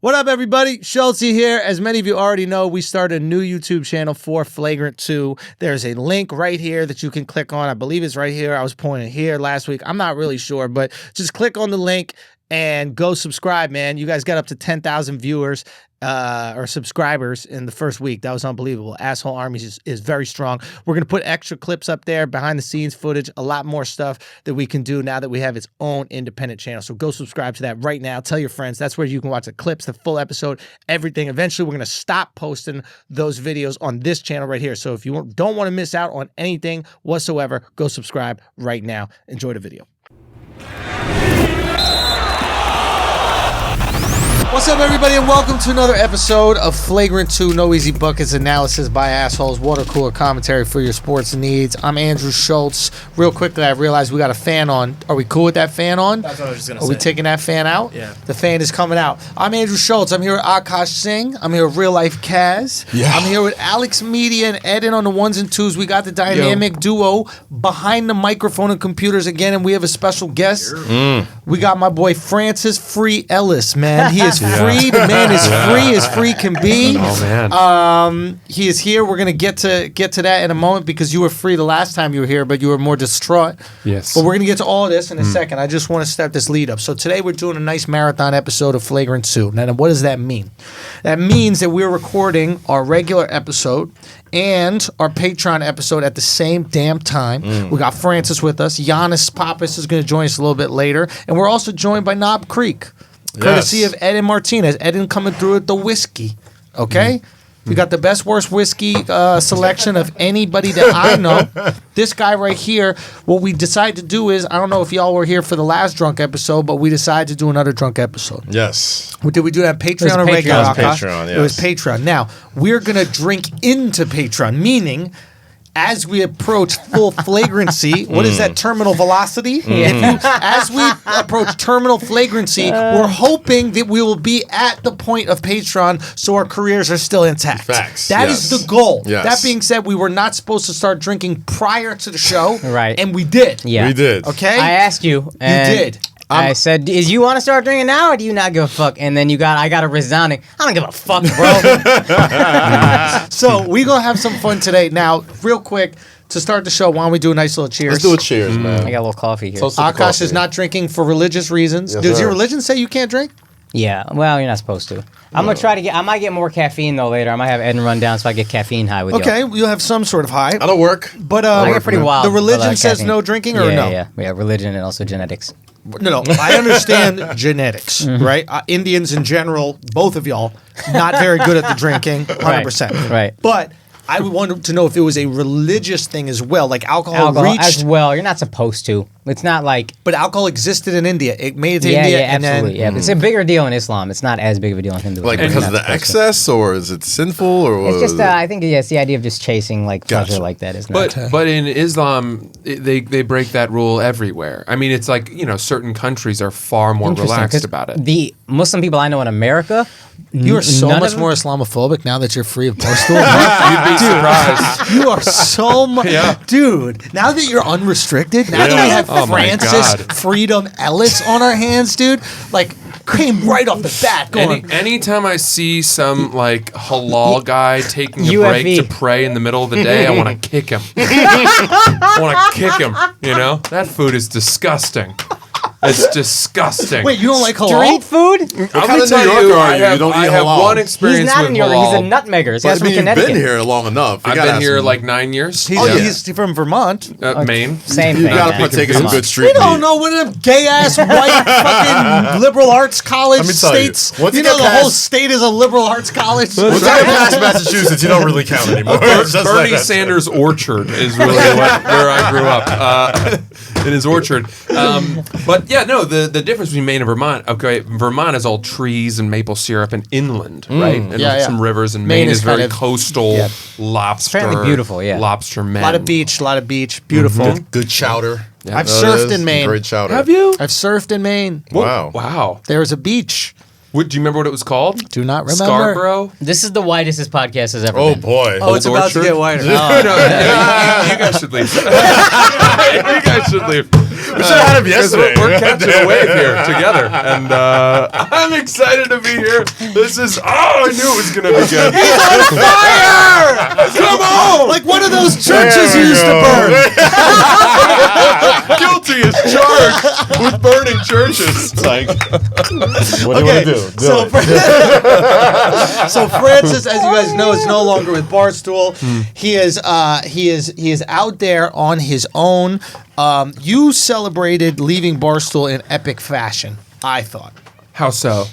What up, everybody? Schulz here. As many of you already know, we started a new YouTube channel for Flagrant 2. There's a link right here that you can click on. I believe it's right here. I was pointing here last week. I'm not really sure, but just click on the link and go subscribe, man. You guys got up to 10,000 viewers or subscribers in the first week. That was unbelievable. Asshole Army is very strong. We're going to put extra clips up there, behind the scenes footage, a lot more stuff that we can do now that we have its own independent channel. So go subscribe to that right now. Tell your friends. That's where you can watch the clips, the full episode, everything. Eventually, we're going to stop posting those videos on this channel right here. So if you don't want to miss out on anything whatsoever, go subscribe right now. Enjoy the video. What's up, everybody, and welcome to another episode of Flagrant 2, No Easy Buckets, analysis by assholes, water cooler commentary for your sports needs. I'm Andrew Schulz. Real quickly, I realized we got a fan on. Are we cool with that fan on? That's what I was just going to say. Are we taking that fan out? Yeah. The fan is coming out. I'm Andrew Schulz. I'm here with Akaash Singh. I'm here with Real Life Kaz. Yeah. I'm here with Alex Media and Eden on the ones and twos. We got the dynamic duo behind the microphone and computers again, and we have a special guest. We got my boy Francis Free Ellis, man. He is free. The man is free as free can be. Oh man. He is here. We're gonna get to that in a moment because you were free the last time you were here, but you were more distraught. Yes. But we're gonna get to all of this in a second. I just want to start this lead up. So today we're doing a nice marathon episode of Flagrant 2. Now, what does that mean? That means that we're recording our regular episode and our Patreon episode at the same damn time. We got Francis with us. Yannis Pappas is going to join us a little bit later. And we're also joined by Knob Creek, courtesy of Eden Martinez. Eden coming through with the whiskey, okay? We got the best, worst whiskey selection of anybody that I know. This guy right here, what we decided to do is, I don't know if y'all were here for the last drunk episode, but we decided to do another drunk episode. Yes. Did we do that Patreon or Patreon. regular? It was Akaash? Patreon, yes. It was Patreon. Now, we're going to drink into Patreon, meaning as we approach full flagrancy, what is that, terminal velocity? As we approach terminal flagrancy, we're hoping that we will be at the point of Patreon so our careers are still intact. Facts, That yes. is the goal. Yes. That being said, we were not supposed to start drinking prior to the show. Right. And we did. Yeah. We did. Okay? I asked you. And You did. I said, "Is you want to start drinking now, or do you not give a fuck?" And then I got a resounding, "I don't give a fuck, bro." So we're going to have some fun today. Now, real quick, to start the show, why don't we do a nice little cheers? Let's do a cheers, man. I got a little coffee here. Toast to the Akaash is coffee. not drinking for religious reasons. Yes, Does sir. your religion say you can't drink? Yeah. Well, you're not supposed to. I'm gonna try to get. I might get more caffeine though later. I might have Eden run down so I get caffeine high with you. Okay, you'll have some sort of high. That'll work. But I get pretty wild. the religion with, says caffeine. no drinking or yeah, no? Yeah. Religion and also genetics. No. I understand genetics, right? Indians in general, both of y'all, not very good at the drinking, 100%. Right. But I wanted to know if it was a religious thing as well, like alcohol reached. as well. You're not supposed to. It's not like. But alcohol existed in India. It made it to Yeah, India, yeah, and absolutely. then Yeah, it's a bigger deal in Islam. It's not as big of a deal in Hinduism. Like You're because not of the supposed to. excess, or is it sinful, or It's just, was it- I think, it's the idea of just chasing like pleasure Gotcha. like that is not. But in Islam, they break that rule everywhere. I mean, it's like, certain countries are far more Interesting, 'cause relaxed about it. The Muslim people I know in America, you are so none much of them- more Islamophobic now that you're free of Barstool. You'd be surprised. You are so much, dude. Now that you're unrestricted, now that we have Oh my Francis God. Freedom Ellis on our hands, dude, like came right off the bat going. Anytime I see some like halal guy taking a UFE. break to pray in the middle of the day, I want to kick him. I want to kick him. That food is disgusting. It's disgusting. Wait, you don't like halal? street food. I'll kind of tell New Yorker you, are I you? have, You don't I eat have halal. one He's experience not with in New York. He's a halal. nutmegger. This But, guy's I mean, from you've Connecticut. been here long enough. You I've gotta been have here some- like 9 years. He's from Vermont. Maine. Same You thing. gotta man. partake of some Come good on. street We don't meat. know what them gay ass white fucking liberal arts college Let me tell you, states. once You you know get the whole past- state is a liberal arts college. Once you get past Massachusetts, you don't really count anymore. It's just Bernie like that. Sanders' orchard is really where I grew up. In his orchard. But yeah, no, the difference between Maine and Vermont, okay, Vermont is all trees and maple syrup and inland, right? And Yeah, yeah. some rivers, and Maine Maine is is very kind of- coastal, yeah. lobster. Apparently beautiful, yeah. Lobster men. A lot of beach, beautiful. Good chowder. I've That surfed is in Maine. Great chowder. Have you? I've surfed in Maine. Wow. Wow. There's a beach. Do you remember what it was called? Do not remember. Scarborough? This is the whitest this podcast has ever Oh been. boy. Oh, it's Old about to Orchard? get wider. No, you guys should leave. You guys should leave. We should have had him yesterday. We're catching a wave here together, and I'm excited to be here. This is I knew it was gonna be good. He's on fire! Come on! Like one of those churches you used to burn. Guilty as charged with burning churches. It's like, what do you want to do? So Francis, as you guys know, is no longer with Barstool. He is out there on his own. You celebrated leaving Barstool in epic fashion, I thought. How so?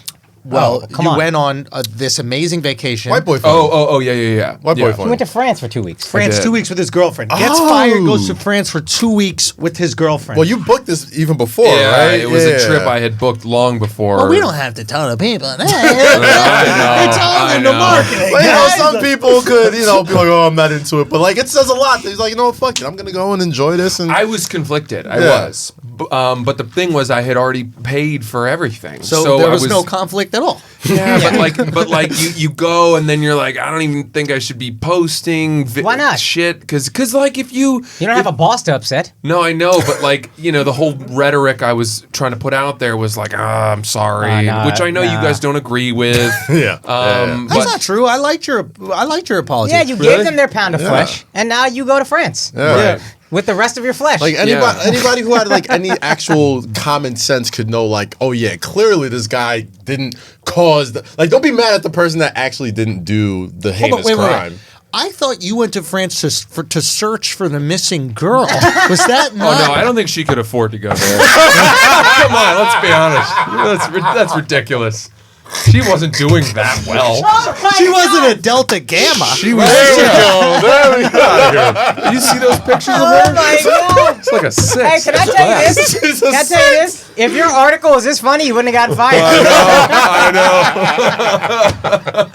Well, come you on. went on this amazing vacation. White boy fun. Oh, yeah. White boy He fun. went to France for 2 weeks. France did. 2 weeks with his girlfriend. Gets fired, goes to France for 2 weeks with his girlfriend. Well, you booked this even before, Yeah, right? it was a trip I had booked long before. Well, we don't have to tell the people. I know, It's all I in the know. marketing. But, guys. some people could, be like, oh, I'm not into it. But, like, it says a lot. He's like, fuck it. I'm going to go and enjoy this. And I was conflicted. I Yeah. was. But the thing was, I had already paid for everything. So there I was no conflict at all. Yeah, but like you go and then you're like, I don't even think I should be posting Why not? shit because like if you You don't have a boss to upset. No, I know, but like, the whole rhetoric I was trying to put out there was like, I'm sorry, which I know you guys don't agree with. Yeah. That's But not true. I liked your apology. Yeah, you gave them their pound of flesh, and now you go to France Yeah. with the rest of your flesh. Like anybody who had like any actual common sense could know, like, oh yeah, clearly this guy didn't cause don't be mad at the person that actually didn't do the heinous crime. I thought you went to France to search for the missing girl. Was that oh not? no, I don't think she could afford to go there. Come on, let's be honest. That's ridiculous. She wasn't doing that well. She wasn't a Delta Gamma. She was. There we go. You see those pictures of oh her? my god! It's like a 6. Hey, can I tell you this? Can I tell you this? If your article was this funny, you wouldn't have gotten fired. I know.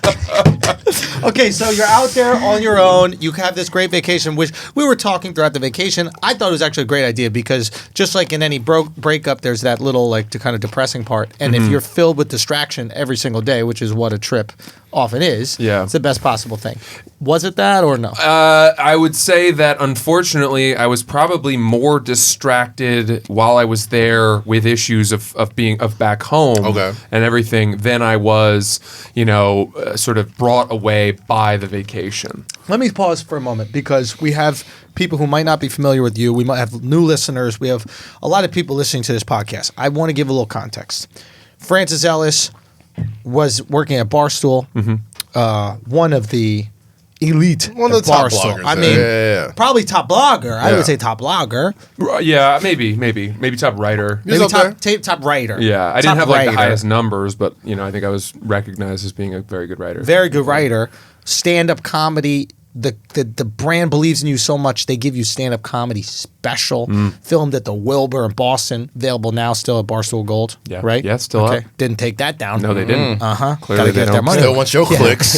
Okay, so you're out there on your own. You have this great vacation, which we were talking throughout the vacation. I thought it was actually a great idea because just like in any breakup, there's that little like kind of depressing part. And if you're filled with distraction every single day, which is what a trip often is, it's the best possible thing. Was it that or no? I would say that unfortunately, I was probably more distracted while I was there with issues of back home and everything than I was, sort of brought away by the vacation. Let me pause for a moment because we have people who might not be familiar with you. We might have new listeners. We have a lot of people listening to this podcast. I want to give a little context. Francis Ellis was working at Barstool, one of the elite One of the top Barstool. bloggers. I mean, Probably probably top blogger. I would say top blogger. Yeah, maybe top writer. Maybe up top writer. Yeah, I Top didn't have like the writer. highest numbers, but I think I was recognized as being a very good writer. Very good writer. Stand-up comedy. The brand believes in you so much they give you stand-up comedy special. Filmed at the Wilbur in Boston. Available now still at Barstool Gold. Yeah. Right? Yeah, still up. Didn't take that down. No, they didn't. Clearly Clearly, they their don't. money. Still want your clicks.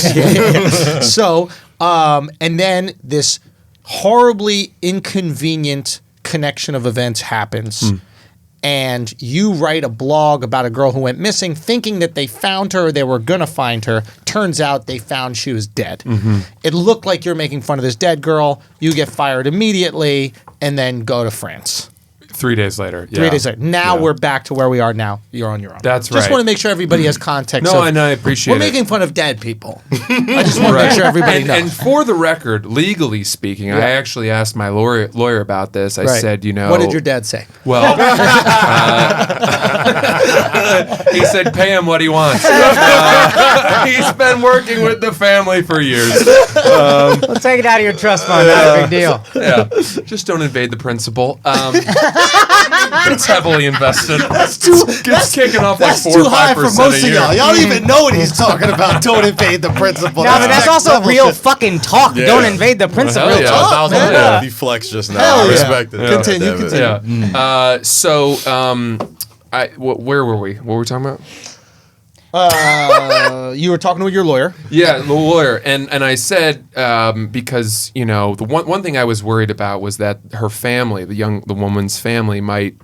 So, and then this horribly inconvenient connection of events happens. And you write a blog about a girl who went missing, thinking that they found her, or they were going to find her. Turns out they found she was dead. It looked like you're making fun of this dead girl. You get fired immediately and then go to France. 3 days later. 3 days later. Now we're back to where we are now. You're on your own. That's Just right. want to make sure everybody has context. No, of- and I appreciate We're it. making fun of dead people. I just want to make sure everybody knows. And for the record, legally speaking, I actually asked my lawyer about this. I Right. said, What did your dad say? Well, he said, pay him what he wants. He's been working with the family for years. We'll take it out of your trust fund. Not a big deal. Yeah, just don't invade the principal. It's heavily invested. It's kicking off like 4 or 5% a year. Y'all don't even know what he's talking about. Don't invade the principal. No, but that's also level real shit. fuking talk. Yeah. Don't invade the principle. hell yeah. Talk. That was man. a deflex just now. Hell I yeah. respect it. Continue, Damn it. continue. Yeah. Where were we? What were we talking about? You were talking with your lawyer. Yeah, the lawyer, and I said because the one thing I was worried about was that her family, the woman's family, might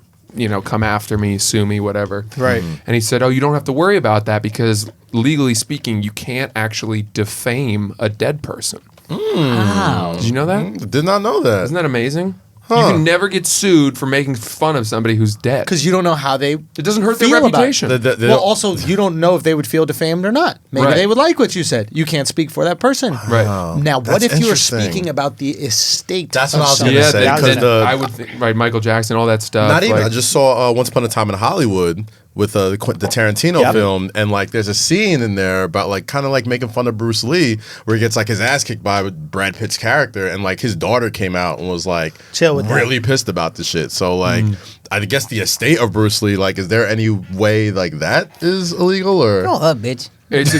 come after me, sue me, whatever. Right. And he said, "Oh, you don't have to worry about that because legally speaking, you can't actually defame a dead person." Wow. Did you know that? Did not know that. Isn't that amazing? You can never get sued for making fun of somebody who's dead. Because you don't know how they. It doesn't hurt their feel about it. reputation. Well, also, you don't know if they would feel defamed or not. Maybe Right. they would like what you said. You can't speak for that person. Right. Now, what That's if you were interesting. speaking about the estate? That's of what I was someone? gonna Yeah, say, then, 'cause then I would think, right, Michael Jackson, all that stuff. Not even. like- I just saw Once Upon a Time in Hollywood with the Tarantino film, and like there's a scene in there about like kind of like making fun of Bruce Lee, where he gets like his ass kicked by Brad Pitt's character, and like his daughter came out and was like Chill with really pissed about the shit. So like, I guess the estate of Bruce Lee, like, is there any way like that is illegal or? Grow up, bitch. It's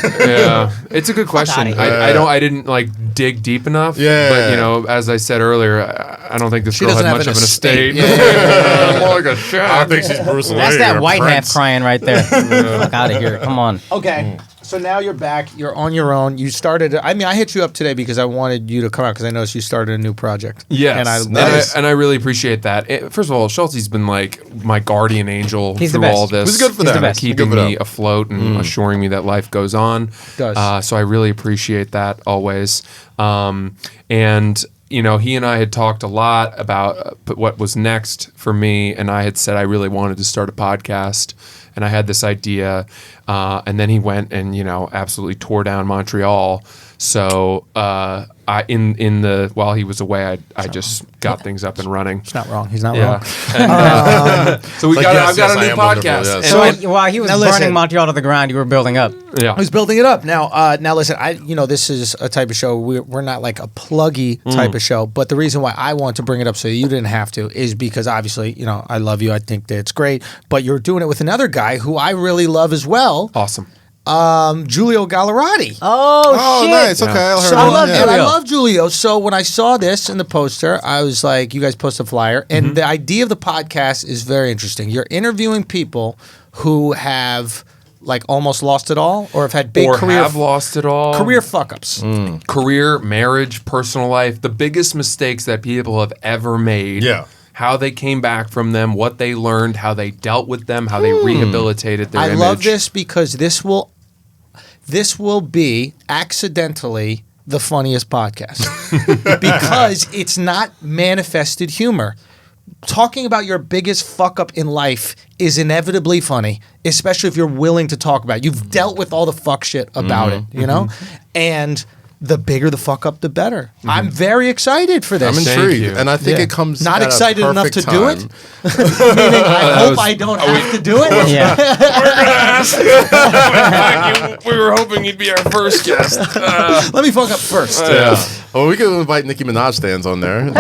a good question. outta here. I didn't like dig deep enough. Yeah. But you know, as I said earlier, I don't think this She girl had doesn't have much an of an estate. estate. More like a shack. I think she's Bruce Lee. That's that or white Prince. half crying right there. Fuck out of here. Come on. Okay. So now you're back. You're on your own. You started. I mean, I hit you up today because I wanted you to come out because I noticed you started a new project. Yes, And I really appreciate that. First of all, Schulz's been like my guardian angel He's the through best. all this. He's good for He's that. the best. Keeping Good for me them. afloat and assuring me that life goes on. Does. So I really appreciate that always. And you know, he and I had talked a lot about what was next for me, and I had said I really wanted to start a podcast, and I had this idea, and then he went and absolutely tore down Montreal. So while he was away, I just got things up and running. It's not wrong. He's not Yeah. wrong. And, so Like, I've got a I new am wonderful, podcast. yes. And So while he was now burning listen. Montreal to the ground, you were building up. yeah. I was building it up. Now listen. This is a type of show. We're not like a pluggy type of show. But the reason why I want to bring it up so you didn't have to is because obviously, I love you. I think that it's great. But you're doing it with another guy who I really love as well, Awesome. Julio Gallerati. Oh, shit. Nice. Okay, I heard So, of him, love yeah. and I Julio. love Julio. So when I saw this in the poster, I was like, you guys post a flyer. And the idea of the podcast is very interesting. You're interviewing people who have like almost lost it all or have had big Or career have lost it all. career fuck ups. Career, marriage, personal life, the biggest mistakes that people have ever made. Yeah. How they came back from them, what they learned, how they dealt with them, how they rehabilitated their I image. love this because this will be accidentally the funniest podcast because it's not manifested humor. Talking about your biggest fuck up in life is inevitably funny, especially if you're willing to talk about it. You've dealt with all the fuck shit about it, and the bigger the fuck up, the better. I'm very excited for this. I'm Thank intrigued, you. and I think Yeah. it comes Not at a excited enough to perfect do it? time. Meaning, I hope I don't have to do it. Yeah. we were hoping you'd be our first guest. Let me fuck up first. Yeah. Well, we could invite Nicki Minaj stands on there.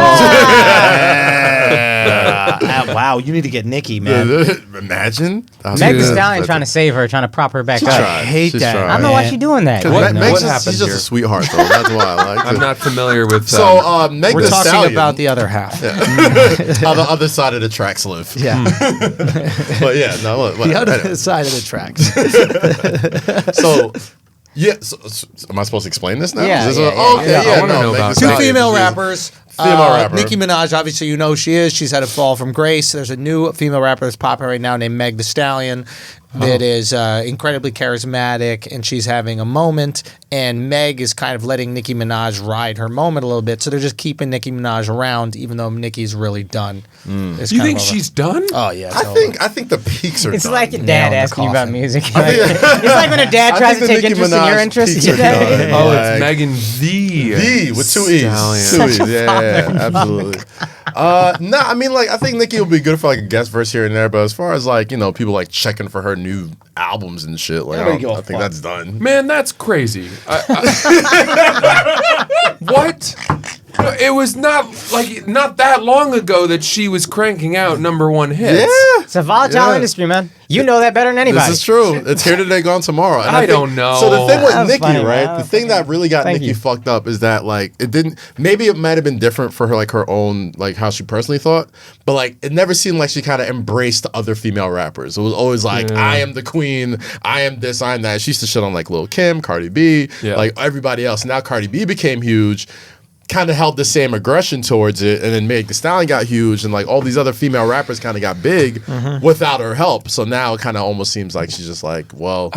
Wow, you need to get Nikki, man. Imagine. Meg Thee Stallion trying to save her, trying to prop her back up. I hate She's that. tried. I don't know why she's doing that. What- Meg's happened she's just here? a sweetheart, though. That's why I like I'm it. not familiar with. So, Meg We're Thee talking Stallion, about the other half. how the other side of the tracks live. Yeah, But yeah, no, the other anyway. side of the tracks. So, yeah, so am I supposed to explain this now? Yeah, Is this yeah, a- yeah, okay, yeah. yeah, I wanna no, know Meg about Thee Two that. Stallion female is- rappers. Female rapper. Nicki Minaj, obviously you know who she is. She's had a fall from grace. There's a new female rapper that's popping right now named Meg Thee Stallion that is incredibly charismatic, and she's having a moment. And Meg is kind of letting Nicki Minaj ride her moment a little bit. So they're just keeping Nicki Minaj around, even though Nicki's really done. It's you kind think of over. she's done? Oh yeah, it's I over. think the peaks are It's done. like your Nail dad in the asking you about coffin. music. It's like when a dad I tries to think take the Nicki interest in your Minaj interest. peaks are done. Oh, Like- it's Megan The with two E's. Stallion. Two E's. Yeah, absolutely. No, I mean, like, I think Nicki will be good for like a guest verse here and there, but as far as like, people like checking for her new albums and shit, like, Nobody give a I think fuck. that's done. Man, that's crazy. What? It was not that long ago that she was cranking out #1 hits. Yeah. It's a volatile Yeah. industry, man. You know that better than anybody. This is true. It's here today, gone tomorrow. And I think- don't know. So the thing with That was Nicki, funny, right? man. The thing that really got Thank Nicki you. fucked up is that like it didn't. Maybe it might have been different for her, like her own, like how she personally thought. But like it never seemed like she kind of embraced the other female rappers. It was always like, I am the queen. I am this. I am that. She used to shit on like Lil Kim, Cardi B, Yeah. like everybody else. Now Cardi B became huge. Kind of held the same aggression towards it, and then Meg Thee Stallion got huge, and like all these other female rappers kind of got big without her help. So now it kind of almost seems like she's just like, well,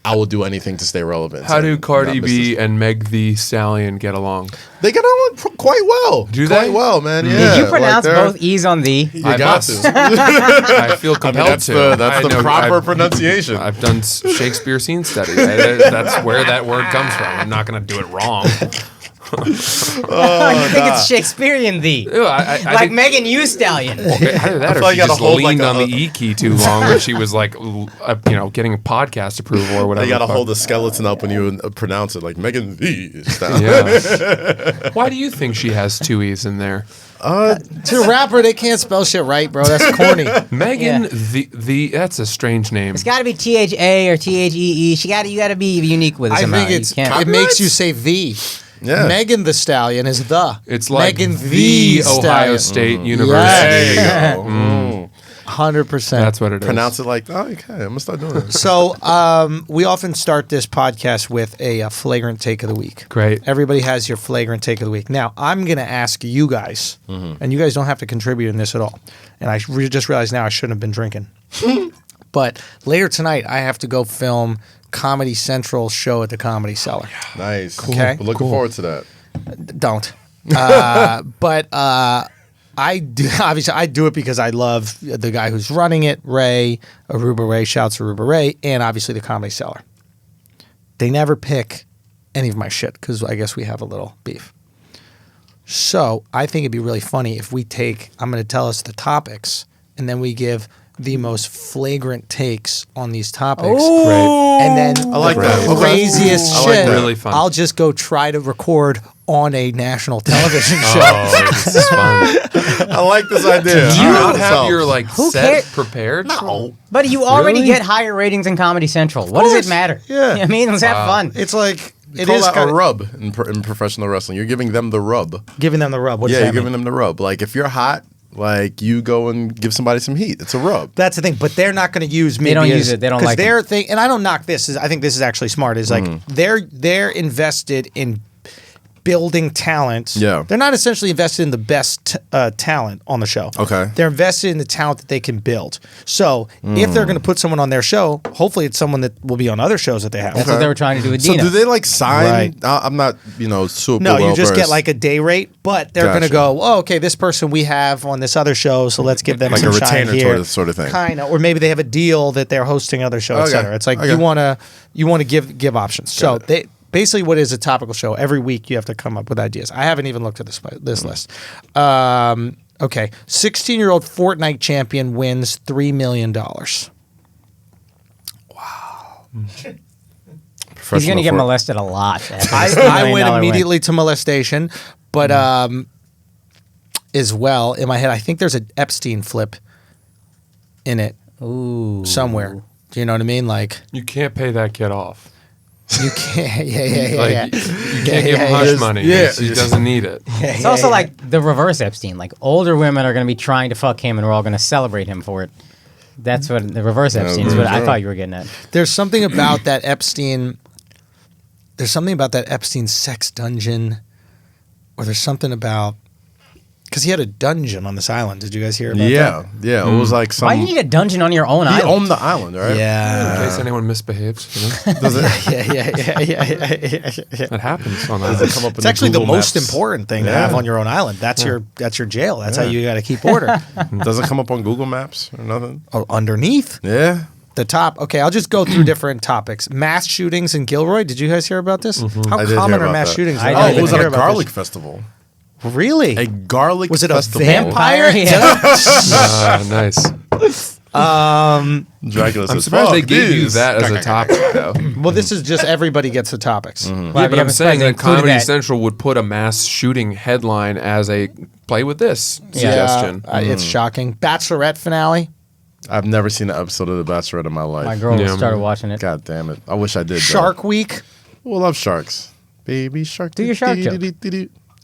I will do anything to stay relevant. How do and Cardi not miss B this. and Meg the Stallion get along? They get on quite well. Do quite they? well, man. Yeah. Did you like pronounce they're- both E's on the? You I got must. to. I feel I compelled mean, that's to. the I know- proper I've- pronunciation. I've done Shakespeare scene study. That's where that word comes from. I'm not going to do it wrong. I think it's Shakespearean the. Ew, I Like think, Megan You Stallion. either that I or feel like she you gotta just hold, leaned like, on a- the E key too long when she was like, getting podcast approval or whatever. You gotta the fuck. hold the skeleton up when you pronounce it, like Megan V. Style. Yeah. Why do you think she has 2 E's in there? To a rapper, they can't spell shit right, bro. That's corny. Megan Yeah. the that's a strange name. It's got to be THA or THEE. You got to be unique with it I somehow. think You can't- it makes you say V. Yeah. Megan the Stallion is the. It's like Megan the Ohio Stallion. State There University. you go. 100%. That's what it is. Pronounce it like, oh, okay, I'm gonna start doing it. So we often start this podcast with a flagrant take of the week. Great. Everybody has your flagrant take of the week. Now, I'm going to ask you guys, and you guys don't have to contribute in this at all. And I just realized now I shouldn't have been drinking. But later tonight, I have to go film Comedy Central's show at the Comedy Cellar. Nice. Okay. We're looking forward to that. Don't. But I do, obviously I do it because I love the guy who's running it, Ray, Aruba Ray, shouts to Aruba Ray, and obviously the Comedy Cellar. They never pick any of my shit because I guess we have a little beef. So I think it'd be really funny if I'm going to tell us the topics, and then we give the most flagrant takes on these topics. Great. And then I like that. the craziest I like shit, that. Really fun. I'll just go try to record on a national television show. Oh, this is fun. I like this idea. Do you All not right, have so- your like Who set cares? prepared? No. But you already Really? get higher ratings than Comedy Central. What does course. it matter? Yeah. I mean, let's have fun. It's like it Call is that kind a of rub in professional wrestling. You're giving them the rub. giving them the rub. What does Yeah, that you're mean? giving them the rub. Like if you're hot, like you go and give somebody some heat. It's a rub. That's the thing, but they're not going to use me. don't use it. They don't like their thing. And I don't knock this. I think this is actually smart. Is like they're invested in building talent. Yeah. They're not essentially invested in the best talent on the show. Okay. They're invested in the talent that they can build. So if they're going to put someone on their show, hopefully it's someone that will be on other shows that they have. That's what they were trying to do with So Dina. do they like sign? Right. I'm not, super. No, you just get well-versed. like a day rate, but they're going to Gotcha. go, oh, okay, this person we have on this other show, so let's give them Like some a shine retainer here. sort of thing. Kind of, or maybe they have a deal that they're hosting other shows, Okay. et cetera. It's like Okay. you want to give options. So they basically what is a topical show? Every week you have to come up with ideas. I haven't even looked at this list. Okay, 16-year-old Fortnite champion wins $3 million. He's going to get molested a lot. I went immediately to molestation, but as well in my head, I think there's an Epstein flip in it Ooh. somewhere. Do you know what I mean? Like You can't pay that kid off. you can't. Yeah. Like you can't give him yeah. hush money. Yeah. He doesn't need it. It's also like the reverse Epstein. Like older women are going to be trying to fuck him, and we're all going to celebrate him for it. That's what the reverse Epstein is. What I thought you were getting at. There's something about that Epstein. There's something about that Epstein sex dungeon, or there's something about because he had a dungeon on this island. Did you guys hear about that? Yeah. It was like some. Why you need a dungeon on your own He island? owned the island, right? In Yeah. case anyone misbehaves, you know? Does it, Yeah. That happens on does it islands. come up in It's actually the Google most Maps? important thing to Yeah. have on your own island. That's your jail. That's how you got to keep order. Does it come up on Google Maps or nothing? Oh, underneath Yeah. the top. Okay, I'll just go through different topics. Mass shootings in Gilroy. Did you guys hear about this? How I did common hear are about mass that. shootings? I I didn't Oh, didn't it was hear at a about garlic this. festival. Really? A garlic Was it a festival. vampire? Yeah. Nice. Dracula I'm says, surprised they "Fuck gave you these." that as a topic, though. Well, this is just everybody gets the topics. Well, Yeah, if but you I'm have a saying that president, include Comedy that. Central would put a mass shooting headline as a play with this suggestion. It's shocking. Bachelorette finale. I've never seen an episode of The Bachelorette in my life. My girl Yeah. started watching it. God damn it. I wish I did. though. Shark Week. Well, I love sharks. Baby shark. Do your shark joke.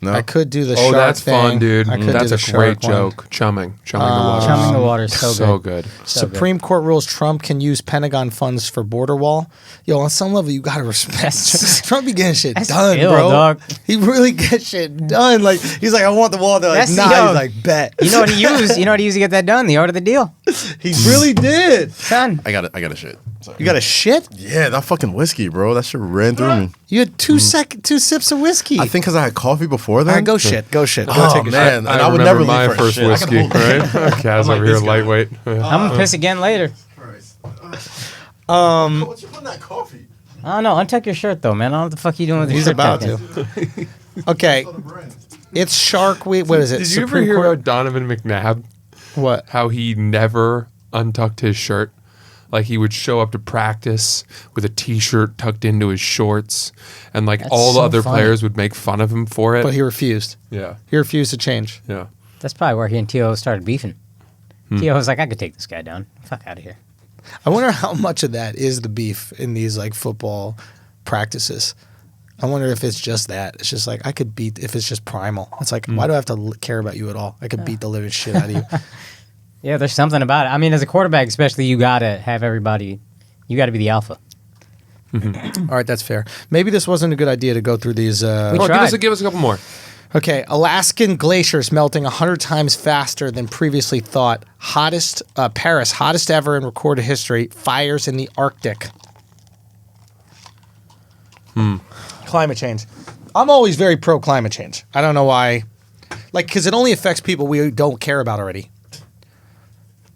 No. I could do the Oh, shark that's thing. fun, dude. I could That's do a the great shark one. joke. Chumming the water. Chumming the water is so good. good. So good. Supreme Court rules Trump can use Pentagon funds for border wall. Yo, on some level, you gotta respect Trump. Be getting shit That's done, ill, bro. dog. He really gets shit done. Like he's like, I want the wall. They're like, That's nah. yo. He's like, bet. You know what he used? You know what he used to get that done? The art of the deal. He really did. Son. I got a shit. You got a shit? Yeah, that fucking whiskey, bro. That shit ran through me. You had two sips of whiskey. I think because I had coffee before that. All right, go shit. Go take a Oh shit. man, and I would remember never my leave for first shit. I can whiskey, hold- right? Kaz like over here, this guy. lightweight. I'm gonna piss again later. What you put in that coffee? I don't know. Untuck your shirt though, man. I don't know what the fuck you doing with your He's shirt. about tucked to. in. Okay, it's Shark Week. What is it? Did you ever Supreme hear Court? about Donovan McNabb? What? How he never untucked his shirt? Like he would show up to practice with a t-shirt tucked into his shorts, and like That's all the so other funny. players would make fun of him for it. But he refused. yeah, He refused to change. yeah. That's probably where he and T.O. started beefing. T.O. was like, I could take this guy down. Fuck out of here. I wonder how much of that is the beef in these like football practices. I wonder if it's just that. It's just like I could beat if it's just primal. It's like why do I have to care about you at all? I could beat the living shit out of you. Yeah, there's something about it. I mean, as a quarterback, especially, you gotta have everybody. You gotta be the alpha. All right, that's fair. Maybe this wasn't a good idea to go through these. Come on, tried. give us a couple more. Okay, Alaskan glaciers melting 100 times faster than previously thought. Paris, hottest ever in recorded history. Fires in the Arctic. Climate change. I'm always very pro climate change. I don't know why. Like, because it only affects people we don't care about already.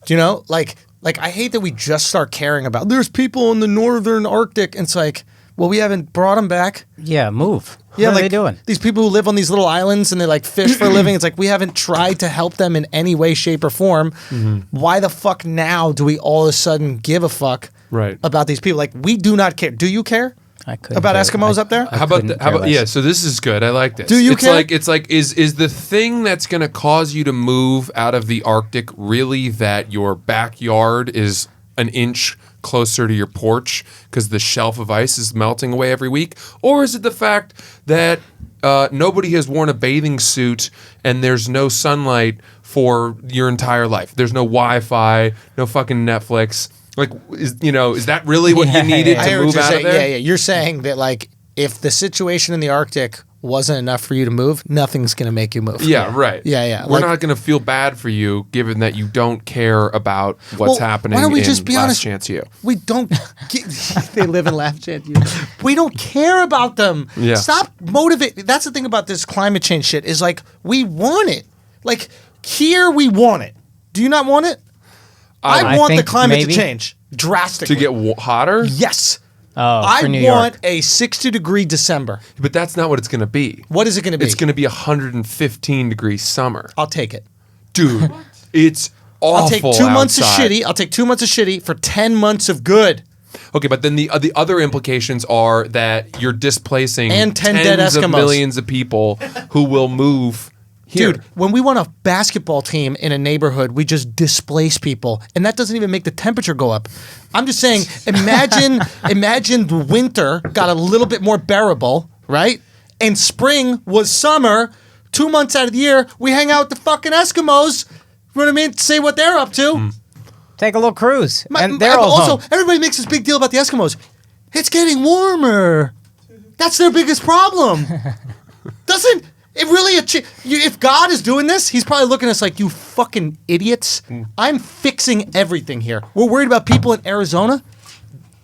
Do you know? Like I hate that we just start caring about. There's people in the northern Arctic, and it's like, well, we haven't brought them back. Yeah, move. Yeah, what like are they doing? these people who live on these little islands and they like fish for a living. It's like we haven't tried to help them in any way, shape, or form. Why the fuck now do we all of a sudden give a fuck Right. about these people? Like we do not care. Do you care I couldn't about care- Eskimos I- up there? I How about couldn't how care about less. yeah? So this is good. I like this. Do you it's care? like is the thing that's going to cause you to move out of the Arctic really that your backyard is an inch closer to your porch because the shelf of ice is melting away every week, or is it the fact that nobody has worn a bathing suit and there's no sunlight for your entire life? There's no Wi-Fi, no fucking Netflix. Like, is that really what you needed I to hear what move you're out saying. of there? Yeah. You're saying that like if the situation in the Arctic wasn't enough for you to move, nothing's going to make you move. Yeah, right. Yeah. We're Like- not going to feel bad for you, given that you don't care about what's Well, happening. why don't we in just be Last honest? Chance U. We don't. They live in Last Chance U. We don't care about them. Yeah. Stop motivate. That's the thing about this climate change shit is like we want it. Like here we want it. Do you not want it? I I want the think climate maybe. to change drastically. To get hotter, yes. Oh, I for New want York. a 60-degree December. but that's not what it's going to be. What is it going to be? It's going to be 115 degree summer, I'll take it. dude. It's awful. I'll take 2 months of outside. shitty. I'll take 2 months of shitty for 10 months of good. Okay, but then the other implications are that you're displacing And 10 dead tens of Eskimos. millions of people who will move here. Dude, when we want a basketball team in a neighborhood, we just displace people, and that doesn't even make the temperature go up. I'm just saying, imagine the winter got a little bit more bearable, right? And spring was summer. 2 months out of the year, we hang out with the fucking Eskimos. You know what I mean? Say what they're up to. Take a little cruise. And they're all Also, home. everybody makes this big deal about the Eskimos. It's getting warmer. That's their biggest problem. Doesn't it really? If God is doing this, He's probably looking at us like, you fucking idiots. I'm fixing everything here. We're worried about people in Arizona.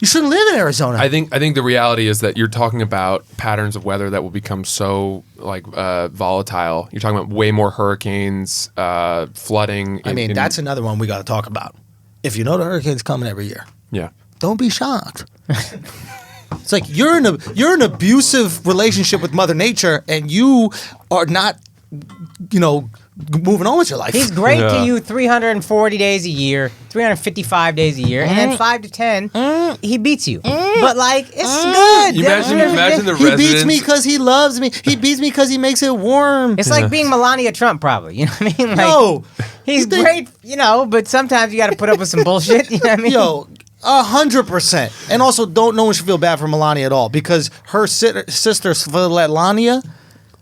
You shouldn't live in Arizona. I think the reality is that you're talking about patterns of weather that will become so volatile. You're talking about way more hurricanes, flooding. I mean, that's another one we got to talk about. If you know the hurricane's coming every year, yeah. don't be shocked. It's like you're in an abusive relationship with Mother Nature, and you are not, moving on with your life. He's great Yeah. to you 340 days a year, 355 days a year, and then 5 to 10, he beats you. But, it's good. You imagine the He beats residents. me because he loves me. He beats me because he makes it warm. It's like being Melania Trump, probably. You know what I mean? Yo, He's great, but sometimes you got to put up with some bullshit. You know what I mean? yo, 100%. And also, no one should feel bad for Melania at all because her sister Svetlana,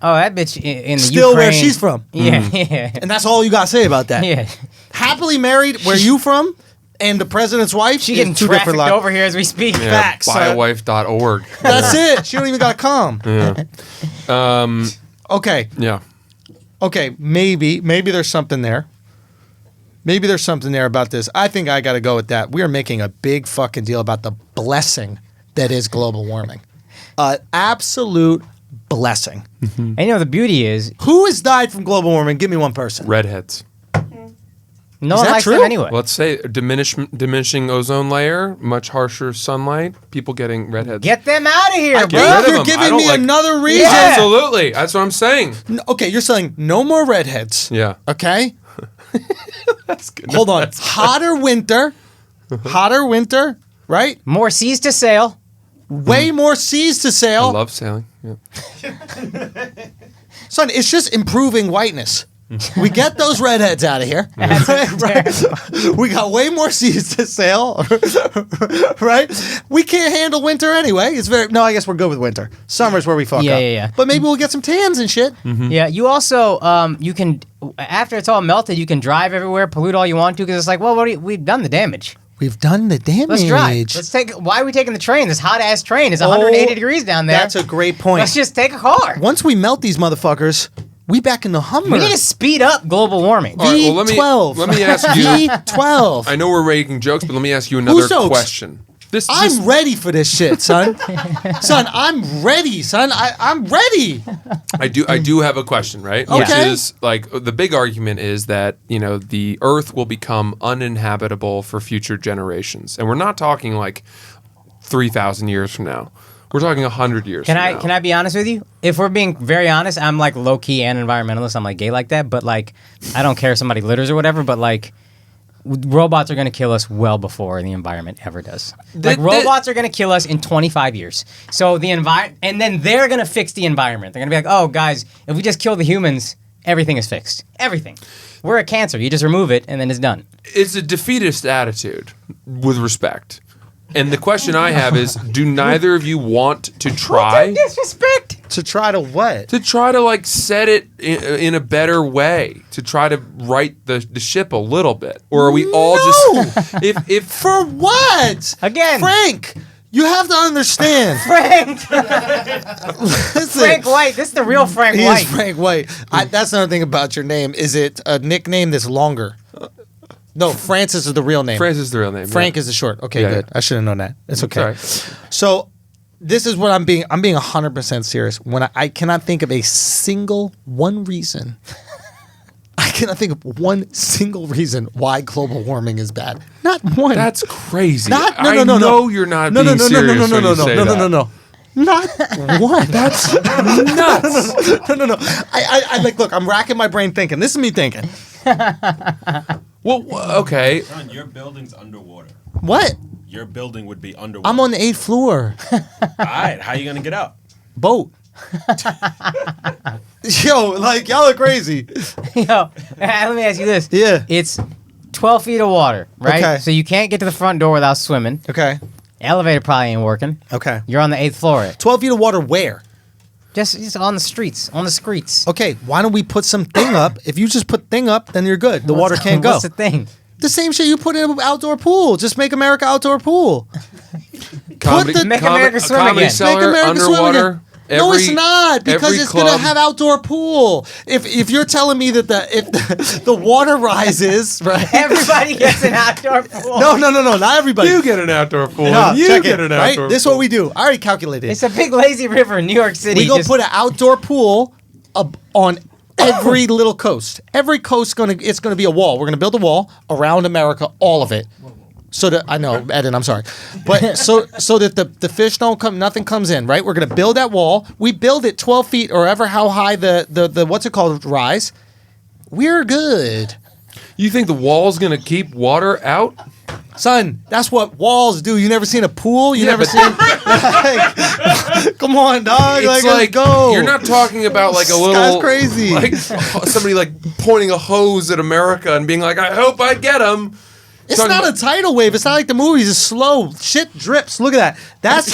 Oh, that bitch in the still Ukraine. where she's from. Yeah, yeah. And that's all you got to say about that. Yeah. Happily married, where you from? And the president's wife? She is getting two trafficked different lives. over here as we speak. Yeah, Facts. biowife.org. That's it. She don't even got to come. Yeah. Okay. Yeah. Okay. Maybe there's something there. Maybe there's something there about this. I think I got to go with that. We are making a big fucking deal about the blessing that is global warming. Absolute blessing. And you know the beauty is Who has died from global warming? Give me one person. Redheads. no Is one that likes true? them anyway. Let's say diminishing ozone layer, much harsher sunlight, people getting redheads. Get them out of here, Get bro. rid of You're them. I giving don't me like- another reason. Yeah. Absolutely. That's what I'm saying. Okay, you're saying no more redheads. Yeah. Okay? That's good. Hold on. Hotter winter, right? More seas to sail. Way more seas to I sail. love sailing. Yeah. Son, it's just improving whiteness. We get those redheads out of here. Right? We got way more seas to sail. Right? We can't handle winter anyway. No, I guess we're good with winter. Summer's where we fuck up. Yeah. But maybe we'll get some tans and shit. Yeah, you also you can after it's all melted, you can drive everywhere, pollute all you want to, because it's like, well, we've done the damage. We've done the damage. Let's drive. Why are we taking the train? This hot ass train is 180 degrees down there. That's a great point. Let's just take a car. Once we melt these motherfuckers, we back in the Hummer. We need to speed up global warming. All right, well, V12. let me ask you. V12. I know we're making jokes, but let me ask you another jokes? question. I'm ready for this shit, son. Son, I'm ready, son. I'm ready. I do have a question, right? Okay. Which is like the big argument is that, the Earth will become uninhabitable for future generations. And we're not talking like 3,000 years from now. We're talking 100 years from now. Can I be honest with you? If we're being very honest, I'm like low key and environmentalist. I'm like gay like that, but like I don't care if somebody litters or whatever, but like robots are going to kill us well before the environment ever does. Robots are going to kill us in 25 years. So and then they're going to fix the environment. They're going to be like, oh, guys, if we just kill the humans, everything is fixed. Everything. We're a cancer. You just remove it, and then it's done. It's a defeatist attitude, with respect. And the question I have is, do neither of you want to try? Disrespect. To try to what? To try to like set it in a better way, to try to right the ship a little bit, or are we all just if For what? Again. Frank, you have to understand. Frank. Listen, Frank White. This is the real Frank he White. is Frank White. That's another thing about your name. Is it a nickname that's longer? No, Francis is the real name. Francis is the real name. Frank is the short. Okay, Yeah, good. yeah. I should have known that. It's okay. Sorry. So this is what I'm being 100% serious. When I cannot think of one reason. I cannot think of one single reason why global warming is bad. Not one. That's crazy. No. I know you're not being serious when you say that. No. Not one. That's nuts. No. I like. Look, I'm racking my brain thinking. This is me thinking. Well, okay. Son, your building's underwater. What? Your building would be underwater. I'm on the 8th floor. All right, how you gonna get out? Boat. Yo, like y'all are crazy. Yo, let me ask you this. Yeah. It's 12 feet of water, right? Okay. So you can't get to the front door without swimming. Okay. Elevator probably ain't working. Okay. You're on the 8th floor. 12 feet of water where? Just on the streets, on the streets. Okay, why don't we put some thing up? If you just put thing up, then you're good. The water can't go. What's the thing? The same shit you put in an outdoor pool. Just make America outdoor pool. Make America swim comedy again. cellar, Make America swim underwater. again. No, it's not, because every it's going to club. have outdoor pool. If you're telling me that if the water rises, right? Everybody gets an outdoor pool. No, not everybody. You get an outdoor pool. No, you check get it, an right? outdoor This is pool. what we do. I already calculated. It's a big lazy river in New York City. We go put an outdoor pool on every little coast. Every coast it's gonna be a wall. We're gonna build a wall around America, all of it. So that I know, Eden, I'm sorry, but so that the fish don't come, nothing comes in, right? We're gonna build that wall. We build it 12 feet or ever how high the what's it called rise. We're good, You think the wall's gonna keep water out? son. That's what walls do. You never seen a pool? You Yeah, never but- seen? Come on, dog. It's let's go. You're not talking about like a This little guy's crazy. like somebody like pointing a hose at America and being like, "I hope I get them." It's not a tidal wave. It's not like the movies. It's slow. Shit drips. Look at that.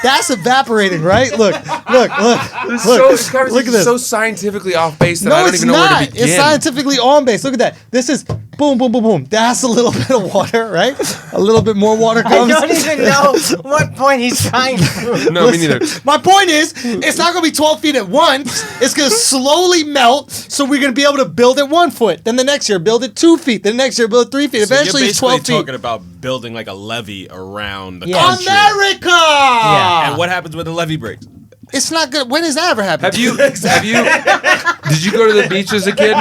That's evaporating, right? Look. Look at this. So scientifically off base that No, I don't it's even know where not. to begin. It's scientifically on base. Look at that. This is boom, boom, boom, boom. That's a little bit of water, right? A little bit more water I comes. don't even know what point he's trying to prove. No, me neither. My point is, it's not going to be 12 feet at once. It's going to slowly melt, so we're going to be able to build it 1 foot. Then the next year, build it 2 feet. Then the next year, build it 3 feet. So Eventually, you're it's basically 12 feet. talking about building like a levee around the Yeah. country. America! Yeah. And what happens when the levee breaks? It's not good. When has that ever happened? Have you? Did you go to the beach as a kid?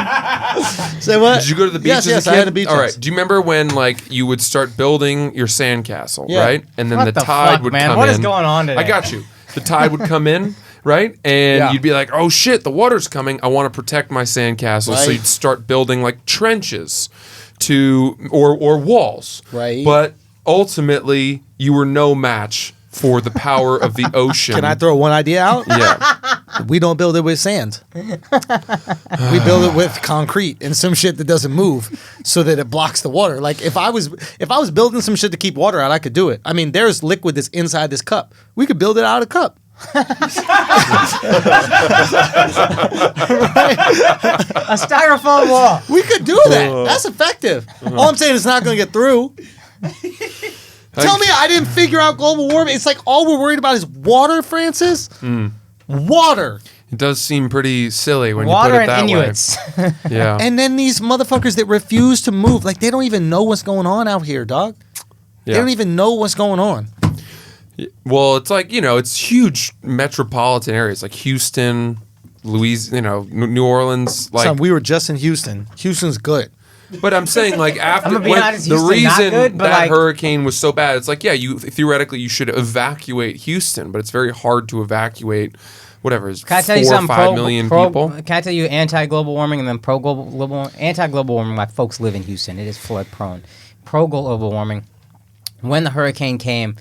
Say what? Did you go to the beach Yes, as yes, a kid? I had a beach All house. right. Do you remember when like you would start building your sandcastle, Yeah. right? And then What the the tide fuck, would man? come What in. is going on today? I got you. The tide would come in, right? And Yeah. you'd be like, "Oh shit, the water's coming. I want to protect my sandcastle." So Right. you'd start building like trenches to or walls. Right. But ultimately, you were no match for the power of the ocean. Can I throw one idea out? Yeah. We don't build it with sand. We build it with concrete and some shit that doesn't move so that it blocks the water. Like if I was building some shit to keep water out, I could do it. I mean, there's liquid that's inside this cup. We could build it out of a cup. A styrofoam wall. We could do that. That's effective. All I'm saying is it's not going to get through. Tell me I didn't figure out global warming. It's like all we're worried about is water, Francis. Water. It does seem pretty silly when Water you put it and that Inuits. way. Yeah. And then these motherfuckers that refuse to move, like they don't even know what's going on out here, dog. They Yeah. don't even know what's going on. Well, it's like, it's huge metropolitan areas like Houston, Louisiana, New Orleans. Like, Son, we were just in Houston. Houston's good. but I'm saying like after I'ma be when- honest, the Houston not reason good, but, that like- hurricane was so bad, it's like, yeah, you theoretically you should evacuate Houston, but it's very hard to evacuate whatever is Can I tell you 4 or something? 5 million people. Can I tell you anti-global warming and then pro-global anti-global warming? My folks live in Houston. It is flood prone. Pro-global warming. When the hurricane came,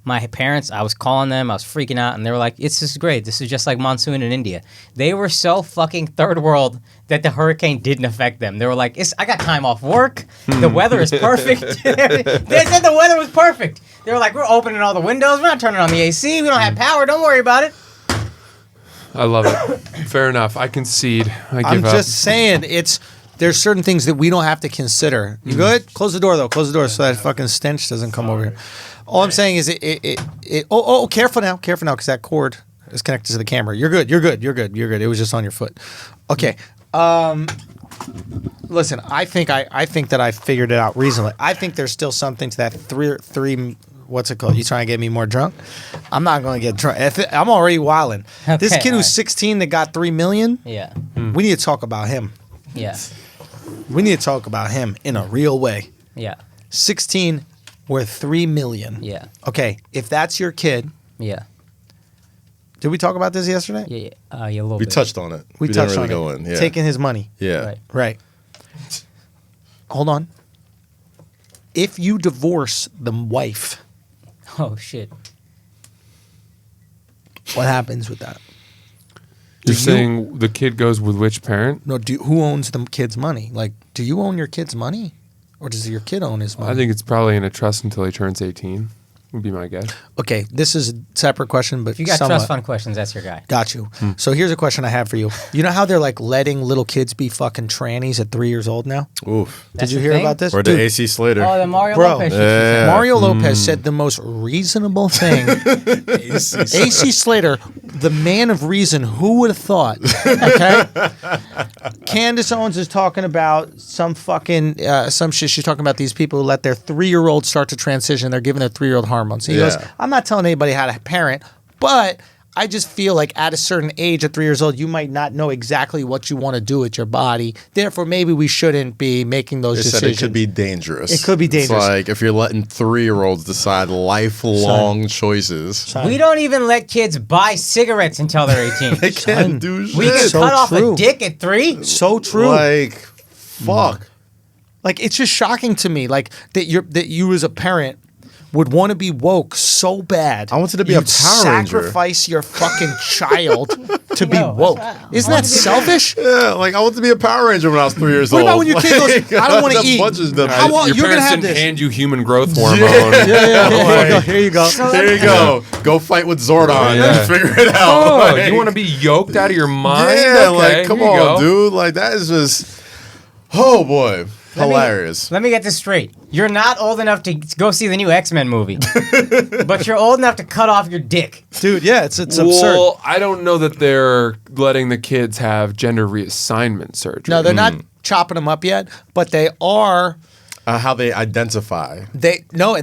my parents, I was calling them, I was freaking out, and they were like, "This is great. This is just like monsoon in India." They were so fucking third world that the hurricane didn't affect them. They were like, "I got time off work. The weather is perfect." They said the weather was perfect. They were like, "We're opening all the windows. We're not turning on the AC. We don't have power. Don't worry about it." I love it. Fair enough. I concede. I I'm give up. just saying there's certain things that we don't have to consider. You good? Close the door though. Close the door so that fucking stench doesn't come over here. All I'm saying is careful now, because that cord is connected to the camera. You're good. It was just on your foot. Okay. Listen, I think that I figured it out reasonably. I think there's still something to that three. What's it called? You trying to get me more drunk? I'm not going to get drunk. I'm already wilding. This Okay, kid who's alright. 16 that got 3 million. Yeah. We need to talk about him. Yeah. We need to talk about him in a real way. Yeah. 16 worth 3 million. Yeah. Okay, if that's your kid, Yeah. did we talk about this yesterday? Yeah. Yeah. A little We bit. touched on it. We didn't touched really on go it. in. Yeah. Taking his money. Yeah. Right. Right. Hold on. If you divorce the wife, Oh shit. what happens with that? You're saying the kid goes with which parent? No, who owns the kid's money? Like, do you own your kid's money? Or does your kid own his money? I think it's probably in a trust until he turns 18. Would be my guess. Okay, this is a separate question, but If you got somewhat. trust fund questions, that's your guy. Got you. So here's a question I have for you. You know how they're like letting little kids be fucking trannies at 3 years old now? Oof. That's Did you the hear thing? about this? Or the Dude, AC Slater. Oh, the Mario Bro. Lopez. Yeah. Mario Lopez said the most reasonable thing. AC Slater, the man of reason. Who would have thought? Okay. Candace Owens is talking about some fucking some shit. She's talking about these people who let their 3-year-old start to transition. They're giving their 3-year-old hormones. He goes, Yeah. I'm not telling anybody how to parent, but I just feel like at a certain age, at 3 years old, you might not know exactly what you want to do with your body. Therefore, maybe we shouldn't be making those They said decisions. it could be dangerous. It could be dangerous. It's like if you're letting 3-year-olds decide lifelong choices. We don't even let kids buy cigarettes until they're 18. They can't do shit. We can So cut off true. a dick at 3. So true. Like, fuck. Like it's just shocking to me, like that you as a parent would want to be woke so bad. I wanted to be a you'd Power Ranger. sacrifice your fucking child to be Yo, woke. that's Isn't that selfish? Yeah, like I wanted to be a Power Ranger when I was 3 years What old. about when your kid goes, Like, "I don't wanna the eat. bunch of stuff. I want- Your you're gonna parents have didn't this." hand you human growth hormone. Yeah. Here you go. There you go. Go fight with Zordon Yeah. and figure it out. Oh, Like, you want to be yoked out of your mind? Yeah, Okay, like come here you on, go. dude. Like that is just. Oh boy. Hilarious. Let me get this straight. You're not old enough to go see the new X-Men movie, but you're old enough to cut off your dick. Dude, yeah, it's absurd. Well, I don't know that they're letting the kids have gender reassignment surgery. No, they're not chopping them up yet, but they are. How they identify. And